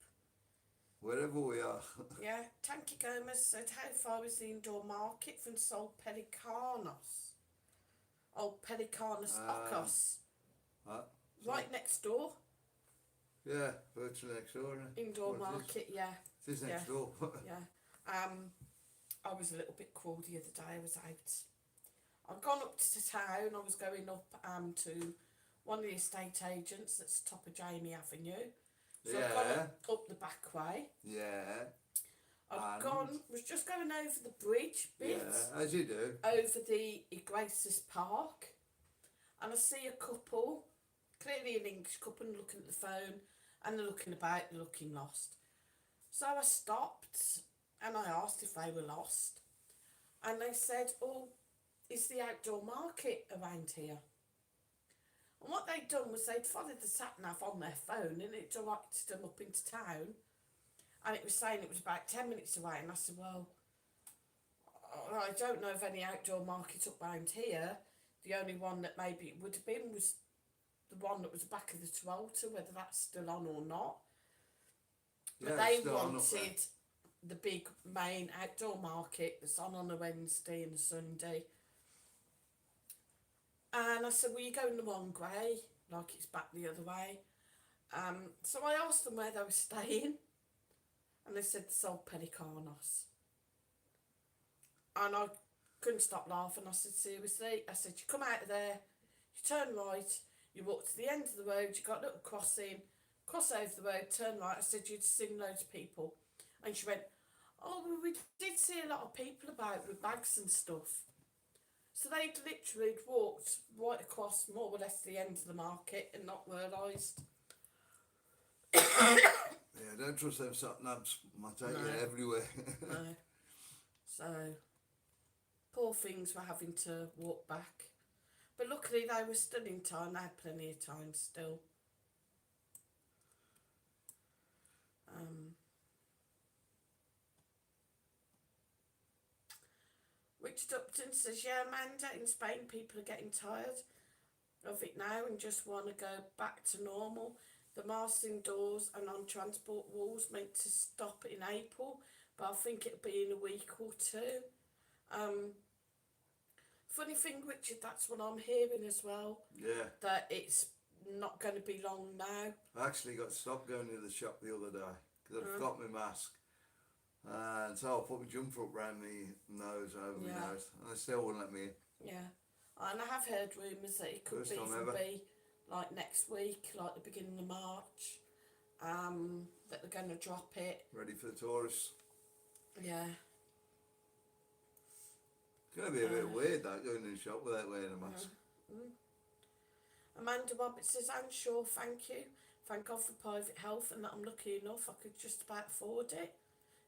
Wherever we are. Yeah, Tanky Gomez said, how far is the indoor market from Sol Pelicanos? Oh, Pelicanos Ocos. Right next door. Yeah, virtually next door. Isn't it? Indoor What is market, yeah. It is next Yeah. door. Yeah. I was a little bit cool the other day. I was out. I'd gone up to town. I was going up to one of the estate agents that's top of Jamie Avenue. So I'd gone up the back way. Yeah. Was just going over the bridge bit. Yeah, as you do. Over the Iglesias Park. And I see a couple, clearly an English couple, looking at the phone. And they're looking about, they're looking lost. So I stopped and I asked if they were lost. And they said, oh, is the outdoor market around here? And what they'd done was they'd followed the sat-nav on their phone and it directed them up into town. And it was saying it was about 10 minutes away. And I said, well, I don't know of any outdoor market up around here. The only one that maybe it would have been was the one that was the back of the Toronto, whether that's still on or not. But Yeah, they it's still on up there. wanted the big main outdoor market that's on a Wednesday and a Sunday. And I said, well, you're going the wrong way, like it's back the other way. So I asked them where they were staying, and they said Sol Pelicanos. And I couldn't stop laughing. I said, seriously? I said, you come out of there, you turn right, you walk to the end of the road, you got a little crossing, cross over the road, turn right. I said, you'd seen loads of people. And she went, oh, well, we did see a lot of people about with bags and stuff. So they'd literally walked right across more or less the end of the market and not realised. Yeah, don't trust them sat-navs. Might take you No. everywhere. No. So, poor things were having to walk back. But luckily they were still in time. They had plenty of time still. Richard Upton says, yeah, Amanda, in Spain people are getting tired of it now and just want to go back to normal. The masks indoors and on transport walls meant to stop in April, but I think it'll be in a week or two. Funny thing, Richard, that's what I'm hearing as well. Yeah. That it's not going to be long now. I actually got stopped going to the shop the other day because I forgot my mask. And so I put my jumper up round my nose, over my nose, and they still wouldn't let me in. Yeah. And I have heard rumours that it could First time even ever. be like next week, like the beginning of March, that they're going to drop it. Ready for the tourists. Yeah. It's going to be a bit weird, that, going in the shop without wearing a mask. Amanda Bobbitt says, I'm sure, thank you. Thank God for private health and that I'm lucky enough I could just about afford it.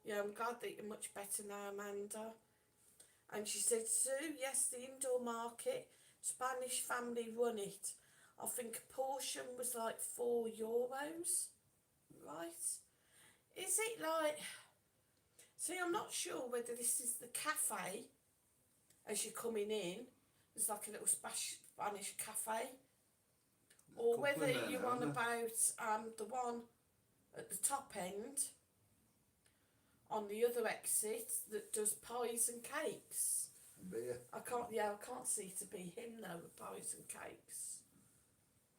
Yeah, I'm glad that you're much better now, Amanda. And she said, Sue, yes, the indoor market, Spanish family run it. I think a portion was like €4. Right? Is it like... See, I'm not sure whether this is the cafe as you're coming in. There's like a little Spanish cafe. Or whether you're on about the one at the top end on the other exit that does pies and cakes. And beer. I can't see to be him though with pies and cakes.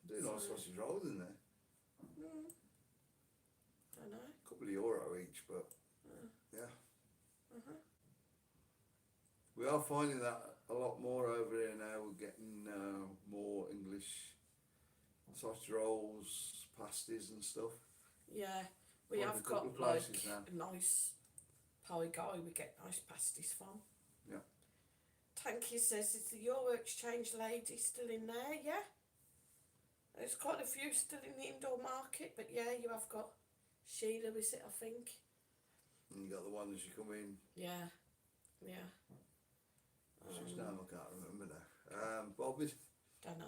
Do nice sausage rolls in there. Don't know. A couple of euro each, but yeah. We are finding that a lot more over here now. We're getting more English sausage rolls, pasties and stuff. Yeah, we Find a have couple got of like places now. a nice pie guy we get nice pasties from. Yeah. Tanky says, is the Euro Exchange lady still in there? Yeah. There's quite a few still in the indoor market, but yeah, you have got Sheila, is it, I think? And you got the one as you come in. Yeah. Yeah. Whose name I can't remember now. Bobby. Don't know.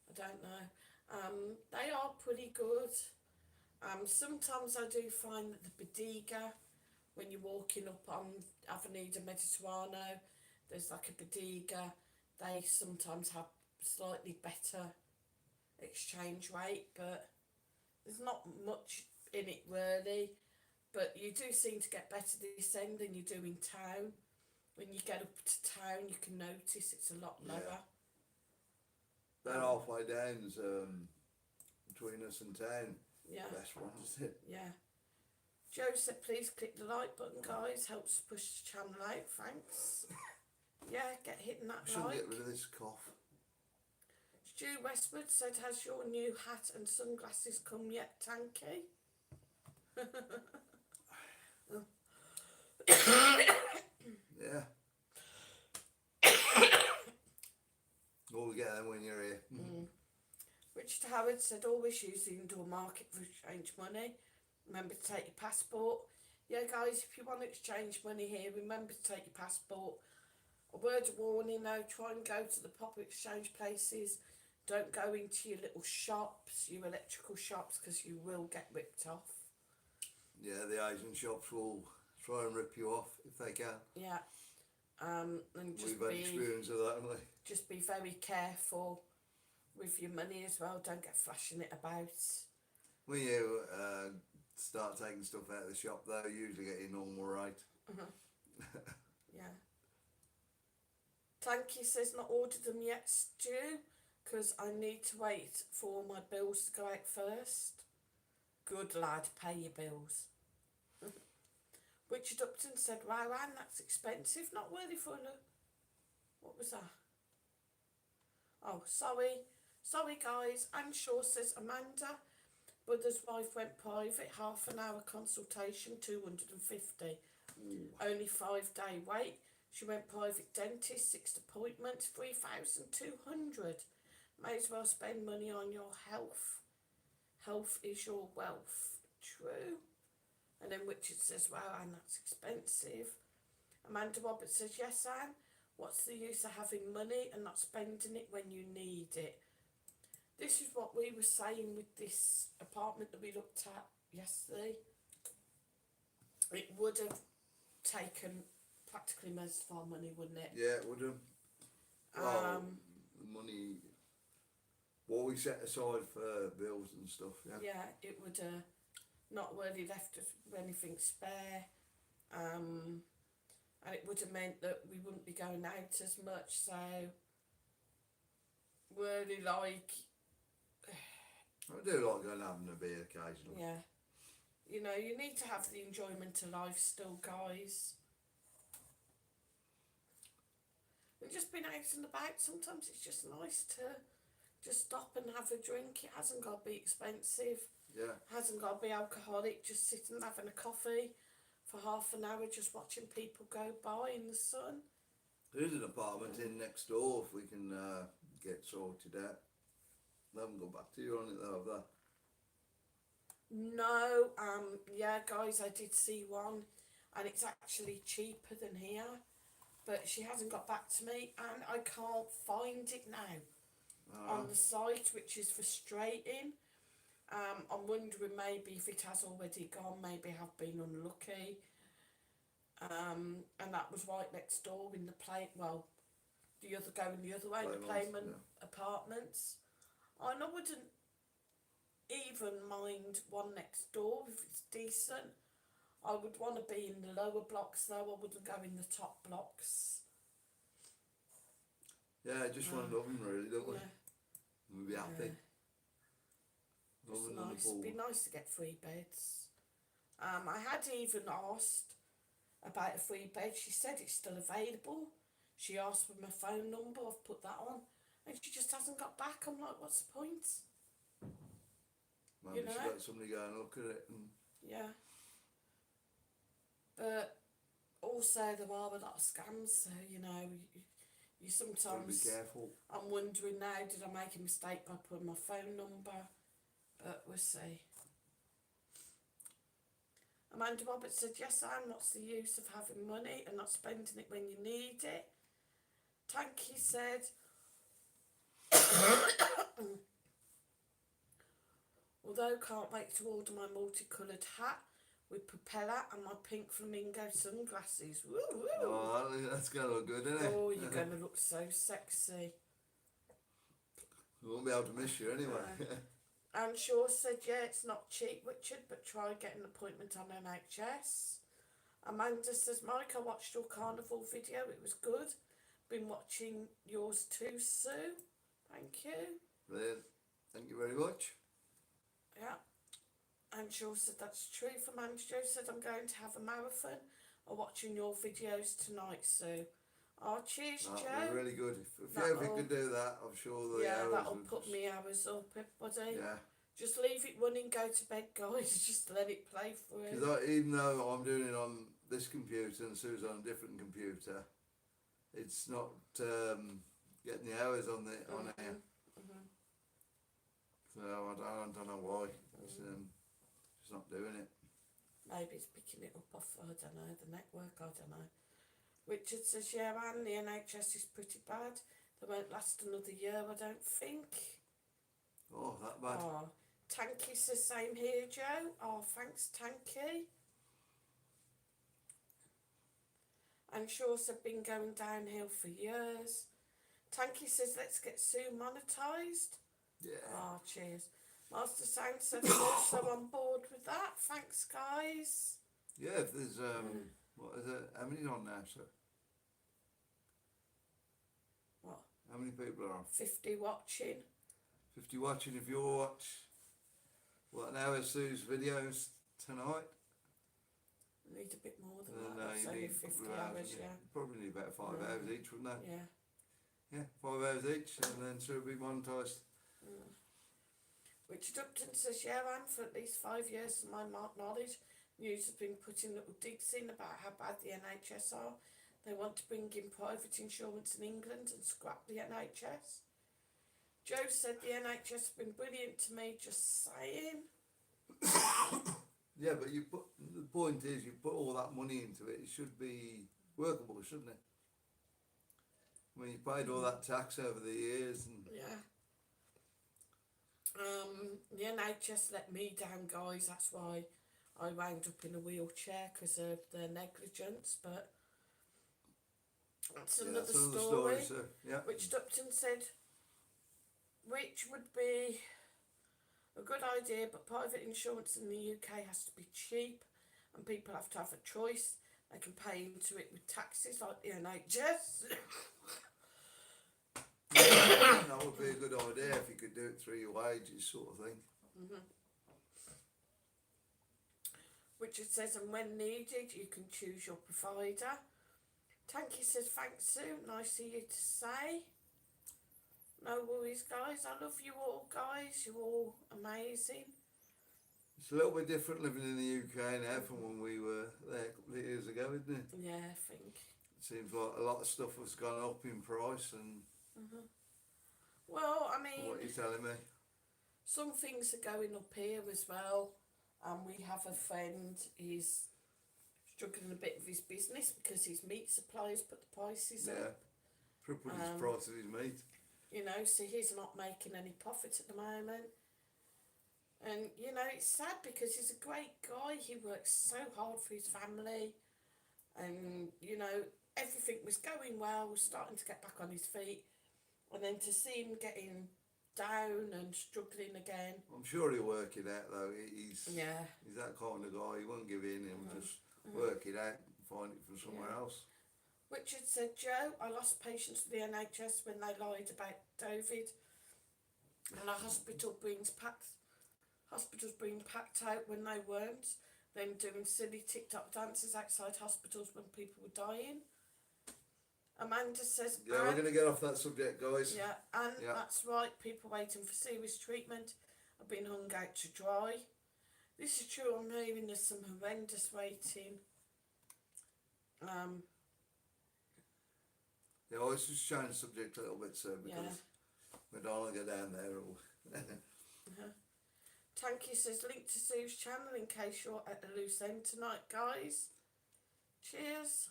I don't know. They are pretty good. Sometimes I do find that the bodega, when you're walking up on Avenida Mediterráneo, there's like a bodega. They sometimes have slightly better exchange rate, but there's not much in it really. But you do seem to get better this end than you do in town. When you get up to town, you can notice it's a lot lower. That halfway down's between us and town. Yeah. Best one, isn't it? Yeah. Joe said, please click the like button, guys. Helps push the channel out. Thanks. Yeah, get hitting that I should like. get rid of this cough. Stu Westwood said, has your new hat and sunglasses come yet, Tanky? Yeah. Well, we get them when you're here. Richard Howard said, always use the indoor market for exchange money. Remember to take your passport. Yeah, guys, if you want to exchange money here, remember to take your passport. A word of warning though, try and go to the proper exchange places. Don't go into your little shops, your electrical shops, because you will get ripped off. Yeah, the Asian shops will try and rip you off if they can. Yeah. And just We've had experience of that, haven't we? just be very careful with your money as well. Don't get flashing it about. When you start taking stuff out of the shop, though, you usually get your normal rate. Yeah. Tanky says not ordered them yet, Stu, because I need to wait for all my bills to go out first. Good lad, pay your bills. Richard Upton said, wow, Anne, that's expensive. Not worthy for a... What was that? Oh, sorry. Sorry, guys. Anne Shaw says, Amanda, brother's wife went private, half an hour consultation, 250. Only 5-day wait. She went private dentist, 6 appointments, 3,200. May as well spend money on your health. Health is your wealth. True. And then Richard says, wow, Anne, that's expensive. Amanda Roberts says, yes, Anne. What's the use of having money and not spending it when you need it? This is what we were saying with this apartment that we looked at yesterday. It would have taken practically most of our money, wouldn't it? Yeah, it would have. Well, the money, what we set aside for bills and stuff, yeah. Yeah, it would have not really left us with anything spare. And it would have meant that we wouldn't be going out as much, so really like I do like going and having a beer occasionally. Yeah. You know, you need to have the enjoyment of life still, guys. We've just been out and about. Sometimes it's just nice to just stop and have a drink. It hasn't got to be expensive. Yeah. Hasn't got to be alcoholic. Just sitting having a coffee for half an hour, just watching people go by in the sun. There is an apartment in next door if we can get sorted out. They haven't got back to you on it though, have they? No, yeah, guys, I did see one, and it's actually cheaper than here, but she hasn't got back to me, and I can't find it now on the site, which is frustrating. I'm wondering maybe if it has already gone, maybe I've been unlucky. And that was right next door in the going the other way, the Playman apartments. And I wouldn't even mind one next door if it's decent. I would want to be in the lower blocks though, I wouldn't go in the top blocks. Yeah, just one of them really, don't we? Yeah. We'd be happy. Just nice. It'd be nice to get 3 beds. I had even asked about a 3 bed. She said it's still available. She asked for my phone number. I've put that on, and she just hasn't got back. I'm like, what's the point? Maybe she let somebody go and look at it. And yeah. But also there are a lot of scams, so you know, you sometimes. Be careful. I'm wondering now, did I make a mistake by putting my phone number? But we'll see. Amanda Roberts said, yes, Anne, what's the use of having money and not spending it when you need it? Tanky said, although can't wait to order my multicoloured hat with propeller and my pink flamingo sunglasses. Woo, woo. Oh, that's going to look good, isn't it? Oh, you're going to look so sexy. We won't be able to miss you anyway. Anne Shaw said, yeah, it's not cheap, Richard, but try getting an appointment on NHS. Amanda says, Mike, I watched your Carnival video. It was good. Been watching yours too, Sue. Thank you. Brilliant. Thank you very much. Yeah. Anne Shaw said, that's true. From Anne Jo said, I'm going to have a marathon. I'm watching your videos tonight, Sue. Oh, cheers, That'll Joe. be really good. If you could do that, I'm sure the hours that'll would put me hours up, everybody. Yeah. Just leave it running, go to bed, guys. Just let it play for you. Because even though I'm doing it on this computer and Sue's on a different computer, it's not getting the hours on here. Mm-hmm. So I don't know why. It's not doing it. Maybe it's picking it up off, I don't know, the network, I don't know. Richard says, yeah, Anne, the NHS is pretty bad. They won't last another year, I don't think. Oh, that bad. Oh, Tanky says, same here, Joe. Oh, thanks, Tanky. And Shaw said, been going downhill for years. Tanky says, let's get Sue monetised. Yeah. Oh, cheers. Master Sound said, I'm also on board with that. Thanks, guys. Yeah, if there's, what is it? How many's on now, sir? What? How many people are on? 50 watching. 50 watching. If you watch, what, an hour Sue's videos tonight? I need a bit more than Then that. That's you only need 50 hours, hours, yeah. Probably need about 5 hours each, wouldn't they? Yeah. Yeah, 5 hours each, and then Sue will be monetised. Richard Upton says, yeah, Anne, for at least 5 years, to my knowledge, news has been putting little digs in about how bad the NHS are. They want to bring in private insurance in England and scrap the NHS. Joe said the NHS has been brilliant to me, just saying. Yeah, but the point is, you put all that money into it, it should be workable, shouldn't it? I mean, you paid all that tax over the years and... Yeah. The NHS let me down, guys, that's why I wound up in a wheelchair, because of their negligence, but that's another story. So, yeah. Richard Upton said, which would be a good idea, but private insurance in the UK has to be cheap and people have to have a choice. They can pay into it with taxes like the NHS. That would be a good idea if you could do it through your wages, sort of thing. Richard says, and when needed, you can choose your provider. Tanky says, thanks, Sue. Nice of you to say. No worries, guys. I love you all, guys. You're all amazing. It's a little bit different living in the UK now from when we were there a couple of years ago, isn't it? Yeah, I think. It seems like a lot of stuff has gone up in price and Well, I from mean, what you're telling me. some things are going up here as well. And we have a friend, he's struggling a bit with his business because his meat suppliers put the prices up. Triple his price of his meat. You know, so he's not making any profit at the moment. And, you know, it's sad because he's a great guy. He works so hard for his family. And, you know, everything was going well, was starting to get back on his feet. And then to see him getting down and struggling again. I'm sure he'll work it out though. He's Yeah. that kind of guy. He won't give in. He'll just work it out and find it from somewhere else. Richard said, Joe, I lost patience with the NHS when they lied about COVID. And the hospitals being packed out when they weren't. Then doing silly TikTok dances outside hospitals when people were dying. Amanda says, Yeah, we're going to get off that subject, guys. yeah, and that's right. People waiting for serious treatment have been hung out to dry. This is true. I'm hearing there's some horrendous waiting. Yeah, well, let's just change the subject a little bit, sir, because we don't want to go down there. Tanky says, link to Sue's channel in case you're at the loose end tonight, guys. Cheers.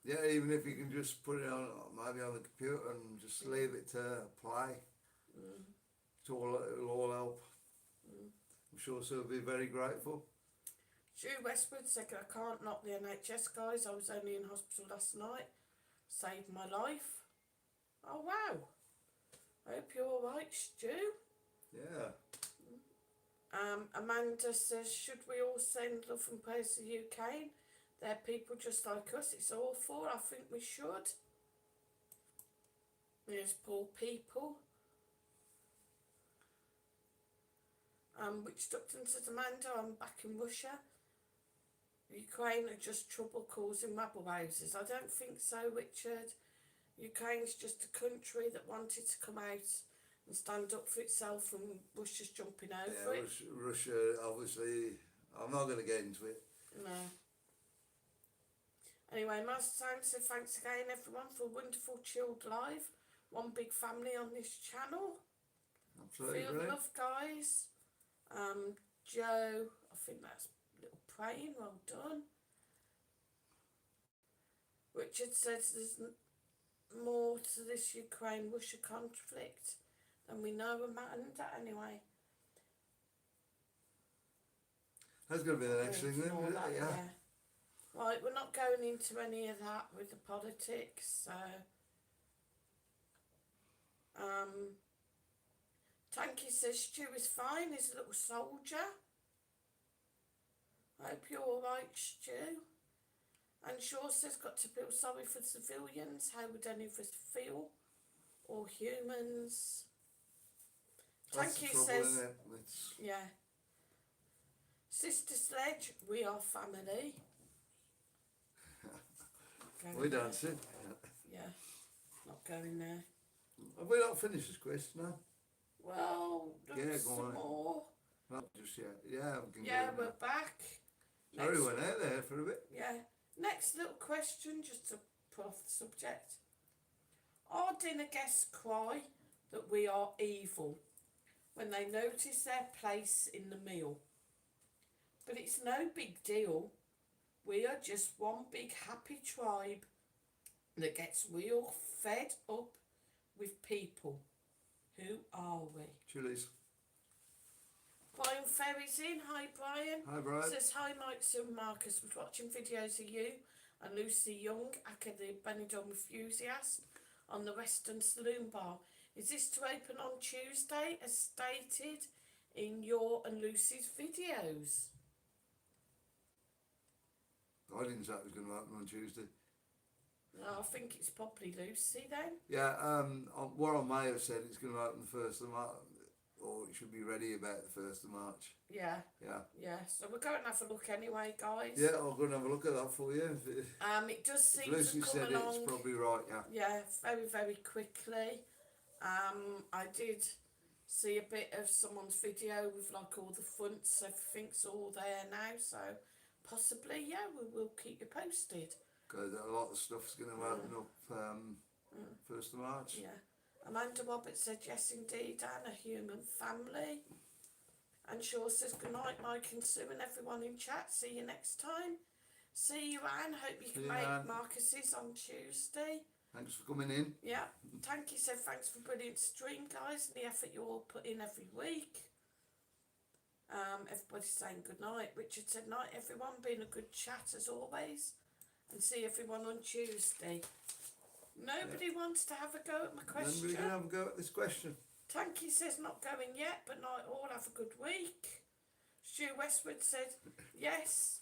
Yeah, even if you can just put it on, maybe on the computer and just leave it to play. It'll all help. I'm sure Sue will be very grateful. Drew Westwood said, I can't knock the NHS, guys. I was only in hospital last night. Saved my life. Oh, wow. I hope you're all right, Stu. Yeah. Amanda says, should we all send love and praise to UK? They're people just like us. It's awful. I think we should. There's poor people. Which Dupton says, Amanda, I'm back in Russia. Ukraine are just trouble causing rabble houses. I don't think so, Richard. Ukraine's just a country that wanted to come out and stand up for itself, and Russia's jumping over it. Russia, obviously, I'm not going to get into it. No. Anyway, Master Time said, thanks again, everyone, for a wonderful, chilled live. One big family on this channel. Absolutely. Feel the love, guys. Joe, I think that's a little praying. Well done. Richard says there's more to this Ukraine-Russia conflict than we know, Amanda. Anyway. That's going to be the next thing, then, isn't it? Yeah. Right, we're not going into any of that with the politics, so... Tanky says Stu is fine, he's a little soldier. I hope you're alright, Stu. And Shaw says, got to feel sorry for civilians. How would any of us feel? Or humans? Tanky says... Yeah. Sister Sledge, we are family. We dancing. Yeah, not going there. Have we not finished this quiz? No. Well, there's some more. Not just yet. Yeah, we can yeah, we're back. Sorry, we went out there for a bit. Yeah. Next little question, just to put off the subject. Our dinner guests cry that we are evil when they notice their place in the meal. But it's no big deal. We are just one big happy tribe that gets real fed up with people. Who are we? Chilies. Brian Ferry's in. Hi, Brian. Hi, Brian. Says, hi, Mike, Sue and Marcus. Was watching videos of you and Lucy Young, aka the Benidorm enthusiast, on the Western Saloon Bar. Is this to open on Tuesday, as stated in your and Lucy's videos? I didn't say it was going to happen on Tuesday. No, I think it's probably Lucy then. Yeah, what I may have said, it's going to happen the 1st of March. or it should be ready about the 1st of March. Yeah, Yeah. yeah. So we're going to have a look anyway, guys. Yeah, I'll go and have a look at that for you. It does If seem Lucy to come said along. it's probably right, yeah. Yeah, very, very quickly. I did see a bit of someone's video with like all the fronts, everything's all there now, so possibly, yeah, we will keep you posted. Because a lot of stuff's going to open up 1st of March. Yeah. Amanda Roberts said, yes, indeed, Anne, a human family. And Shaw says, good night, Mike and Sue and everyone in chat. See you next time. See you, Anne. Hope you See can you, make Anne. Marcus's on Tuesday. Thanks for coming in. Yeah. Tanky said, thanks for brilliant stream, guys, and the effort you all put in every week. Everybody's saying good night. Richard said, night, everyone. Been a good chat as always. And see everyone on Tuesday. Nobody wants to have a go at my question. Then we're going to have a go at this question. Tanky says not going yet, but night all, have a good week. Stu Westwood said, yes.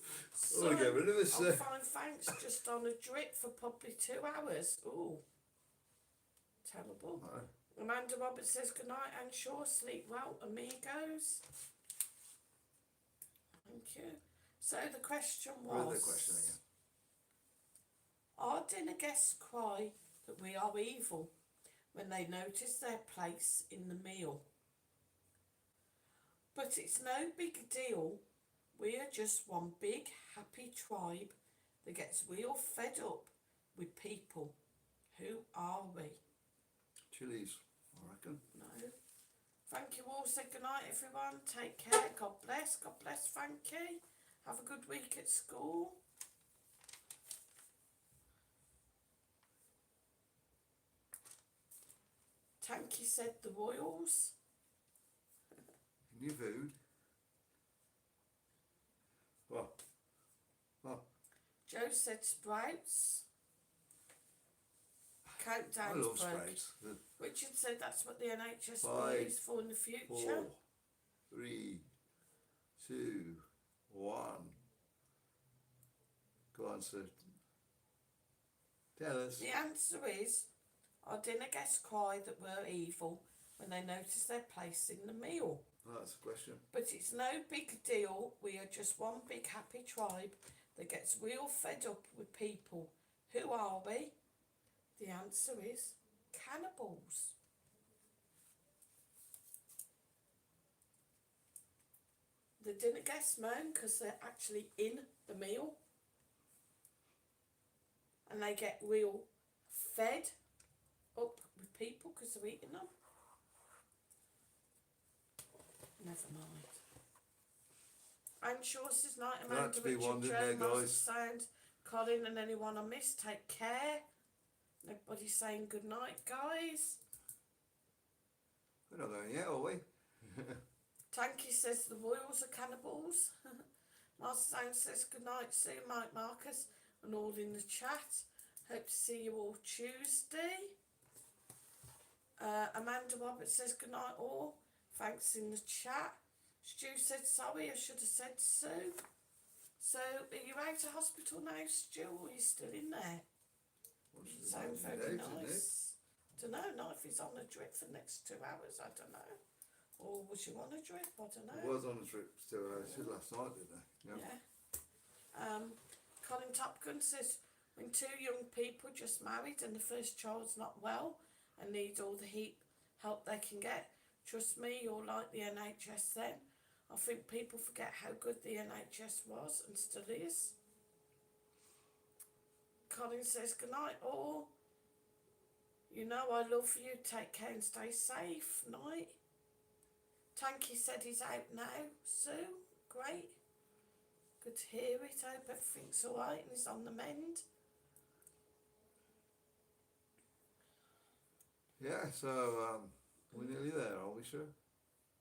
Oh, get rid of us. I'm fine, thanks. Just on a drip for probably 2 hours. Ooh. Terrible. Amanda Roberts says, good night, and sure, sleep well, amigos. Thank you. So the question was, Read the question again. our dinner guests cry that we are evil when they notice their place in the meal. But it's no big deal. We are just one big happy tribe that gets real fed up with people. Who are we? Chilies, I reckon. No. Thank you all. Say good night, everyone. Take care. God bless. God bless. Thank you. Have a good week at school. Tanky said the Royals. New food. What? Joe said Sprouts. I Countdown's love broke. Sprouts. Richard said that's what the NHS will 5, use for in the 4, future. 3, 2, 1. Go on, sir. Tell us. The answer is, our dinner guests cry that we're evil when they notice their place in the meal. That's the question. But it's no big deal. We are just one big happy tribe that gets real fed up with people. Who are we? The answer is cannibals. The dinner guests moan because they're actually in the meal. And they get real fed up with people because they're eating them. Never mind. And Shaw says night, There had Amanda, to be Richard, one, didn't Joe, there, Master guys? Sound, Colin and anyone I missed, take care. Everybody's saying good night, guys. We're not going yet, are we? Tanky says the Royals are cannibals. Master Sound says good night, Sue, Mike, Marcus, and all in the chat. Hope to see you all Tuesday. Amanda Roberts says good night, all. Thanks in the chat. Stu said sorry, I should have said Sue. So, are you out of hospital now, Stu, or are you still in there? Sounds very nice. Don't know, not if he's on a drip for the next 2 hours, I don't know. Or was you on a drip? I don't know. I was on a trip to last night, didn't I? Yeah. Colin Top Gun says, when two young people just married and the first child's not well and need all the help they can get, trust me, you're like the NHS then. I think people forget how good the NHS was and still is. Colin says, good night all. You know I love you, take care and stay safe. Night. Tanky said he's out now. Sue, great. Good to hear it. Hope everything's alright and he's on the mend. Yeah, so we're nearly there, are we, sure?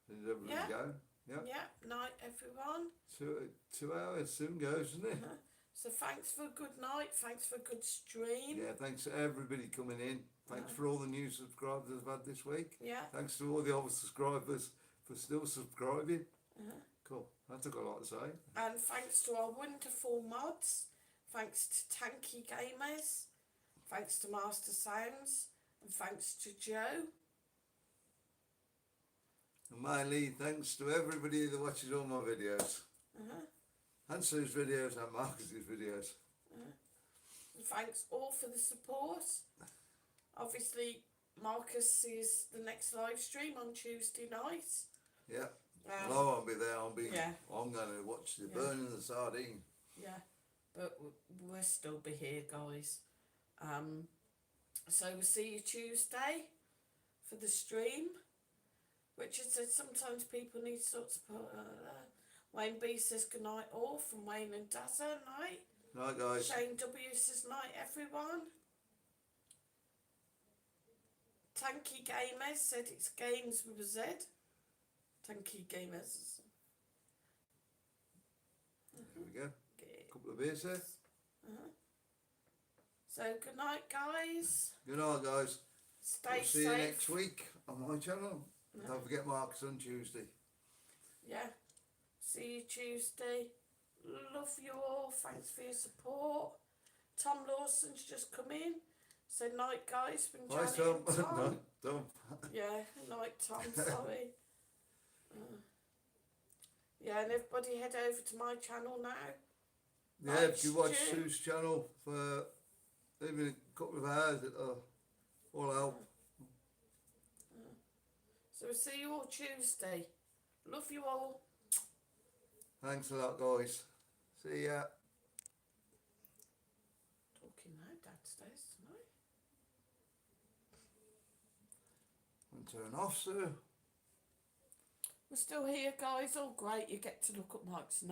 Did everybody Yeah. go? Yeah. Yeah, night everyone. 2 hours soon goes, doesn't it? So thanks for a good night, thanks for a good stream. Yeah, thanks to everybody coming in. Thanks for all the new subscribers I've had this week. Yeah. Thanks to all the old subscribers for still subscribing. Cool. That took a lot to say. And thanks to our wonderful mods, thanks to Tanky Gamers, thanks to Master Sounds, and thanks to Joe. And mainly thanks to everybody that watches all my videos. And Sue's videos and Marcus's videos. And thanks all for the support. Obviously, Marcus is the next live stream on Tuesday night. Yeah. And I won't be there. Yeah. I'm going to watch the Yeah. burning of the sardine. Yeah, but we'll still be here, guys. So we'll see you Tuesday for the stream. Richard said sometimes people need sort of support. Wayne B says good night all from Wayne and Dazza. Night. Night, guys. Shane W says night, everyone. Tanky Gamers said it's games with a Z. Tanky Gamers. There we go. Okay. Couple of beers there. So good night, guys. Good night, guys. Stay We'll see safe. you next week on my channel. Don't forget Marcus on Tuesday. Yeah. See you Tuesday. Love you all. Thanks for your support. Tom Lawson's just come in. Said night, guys. From Bye, Johnny Tom. and Tom. No, Tom. Yeah, night, Tom. Sorry. Yeah, and everybody head over to my channel now. Yeah, Night, if you watch Stu. Sue's channel for even a couple of hours, it'll all help. So we'll see you all Tuesday. Love you all. Thanks a lot, guys. See ya. Talking now, downstairs tonight. And turn off, Sue. We're still here, guys. All great. You get to look at Mike's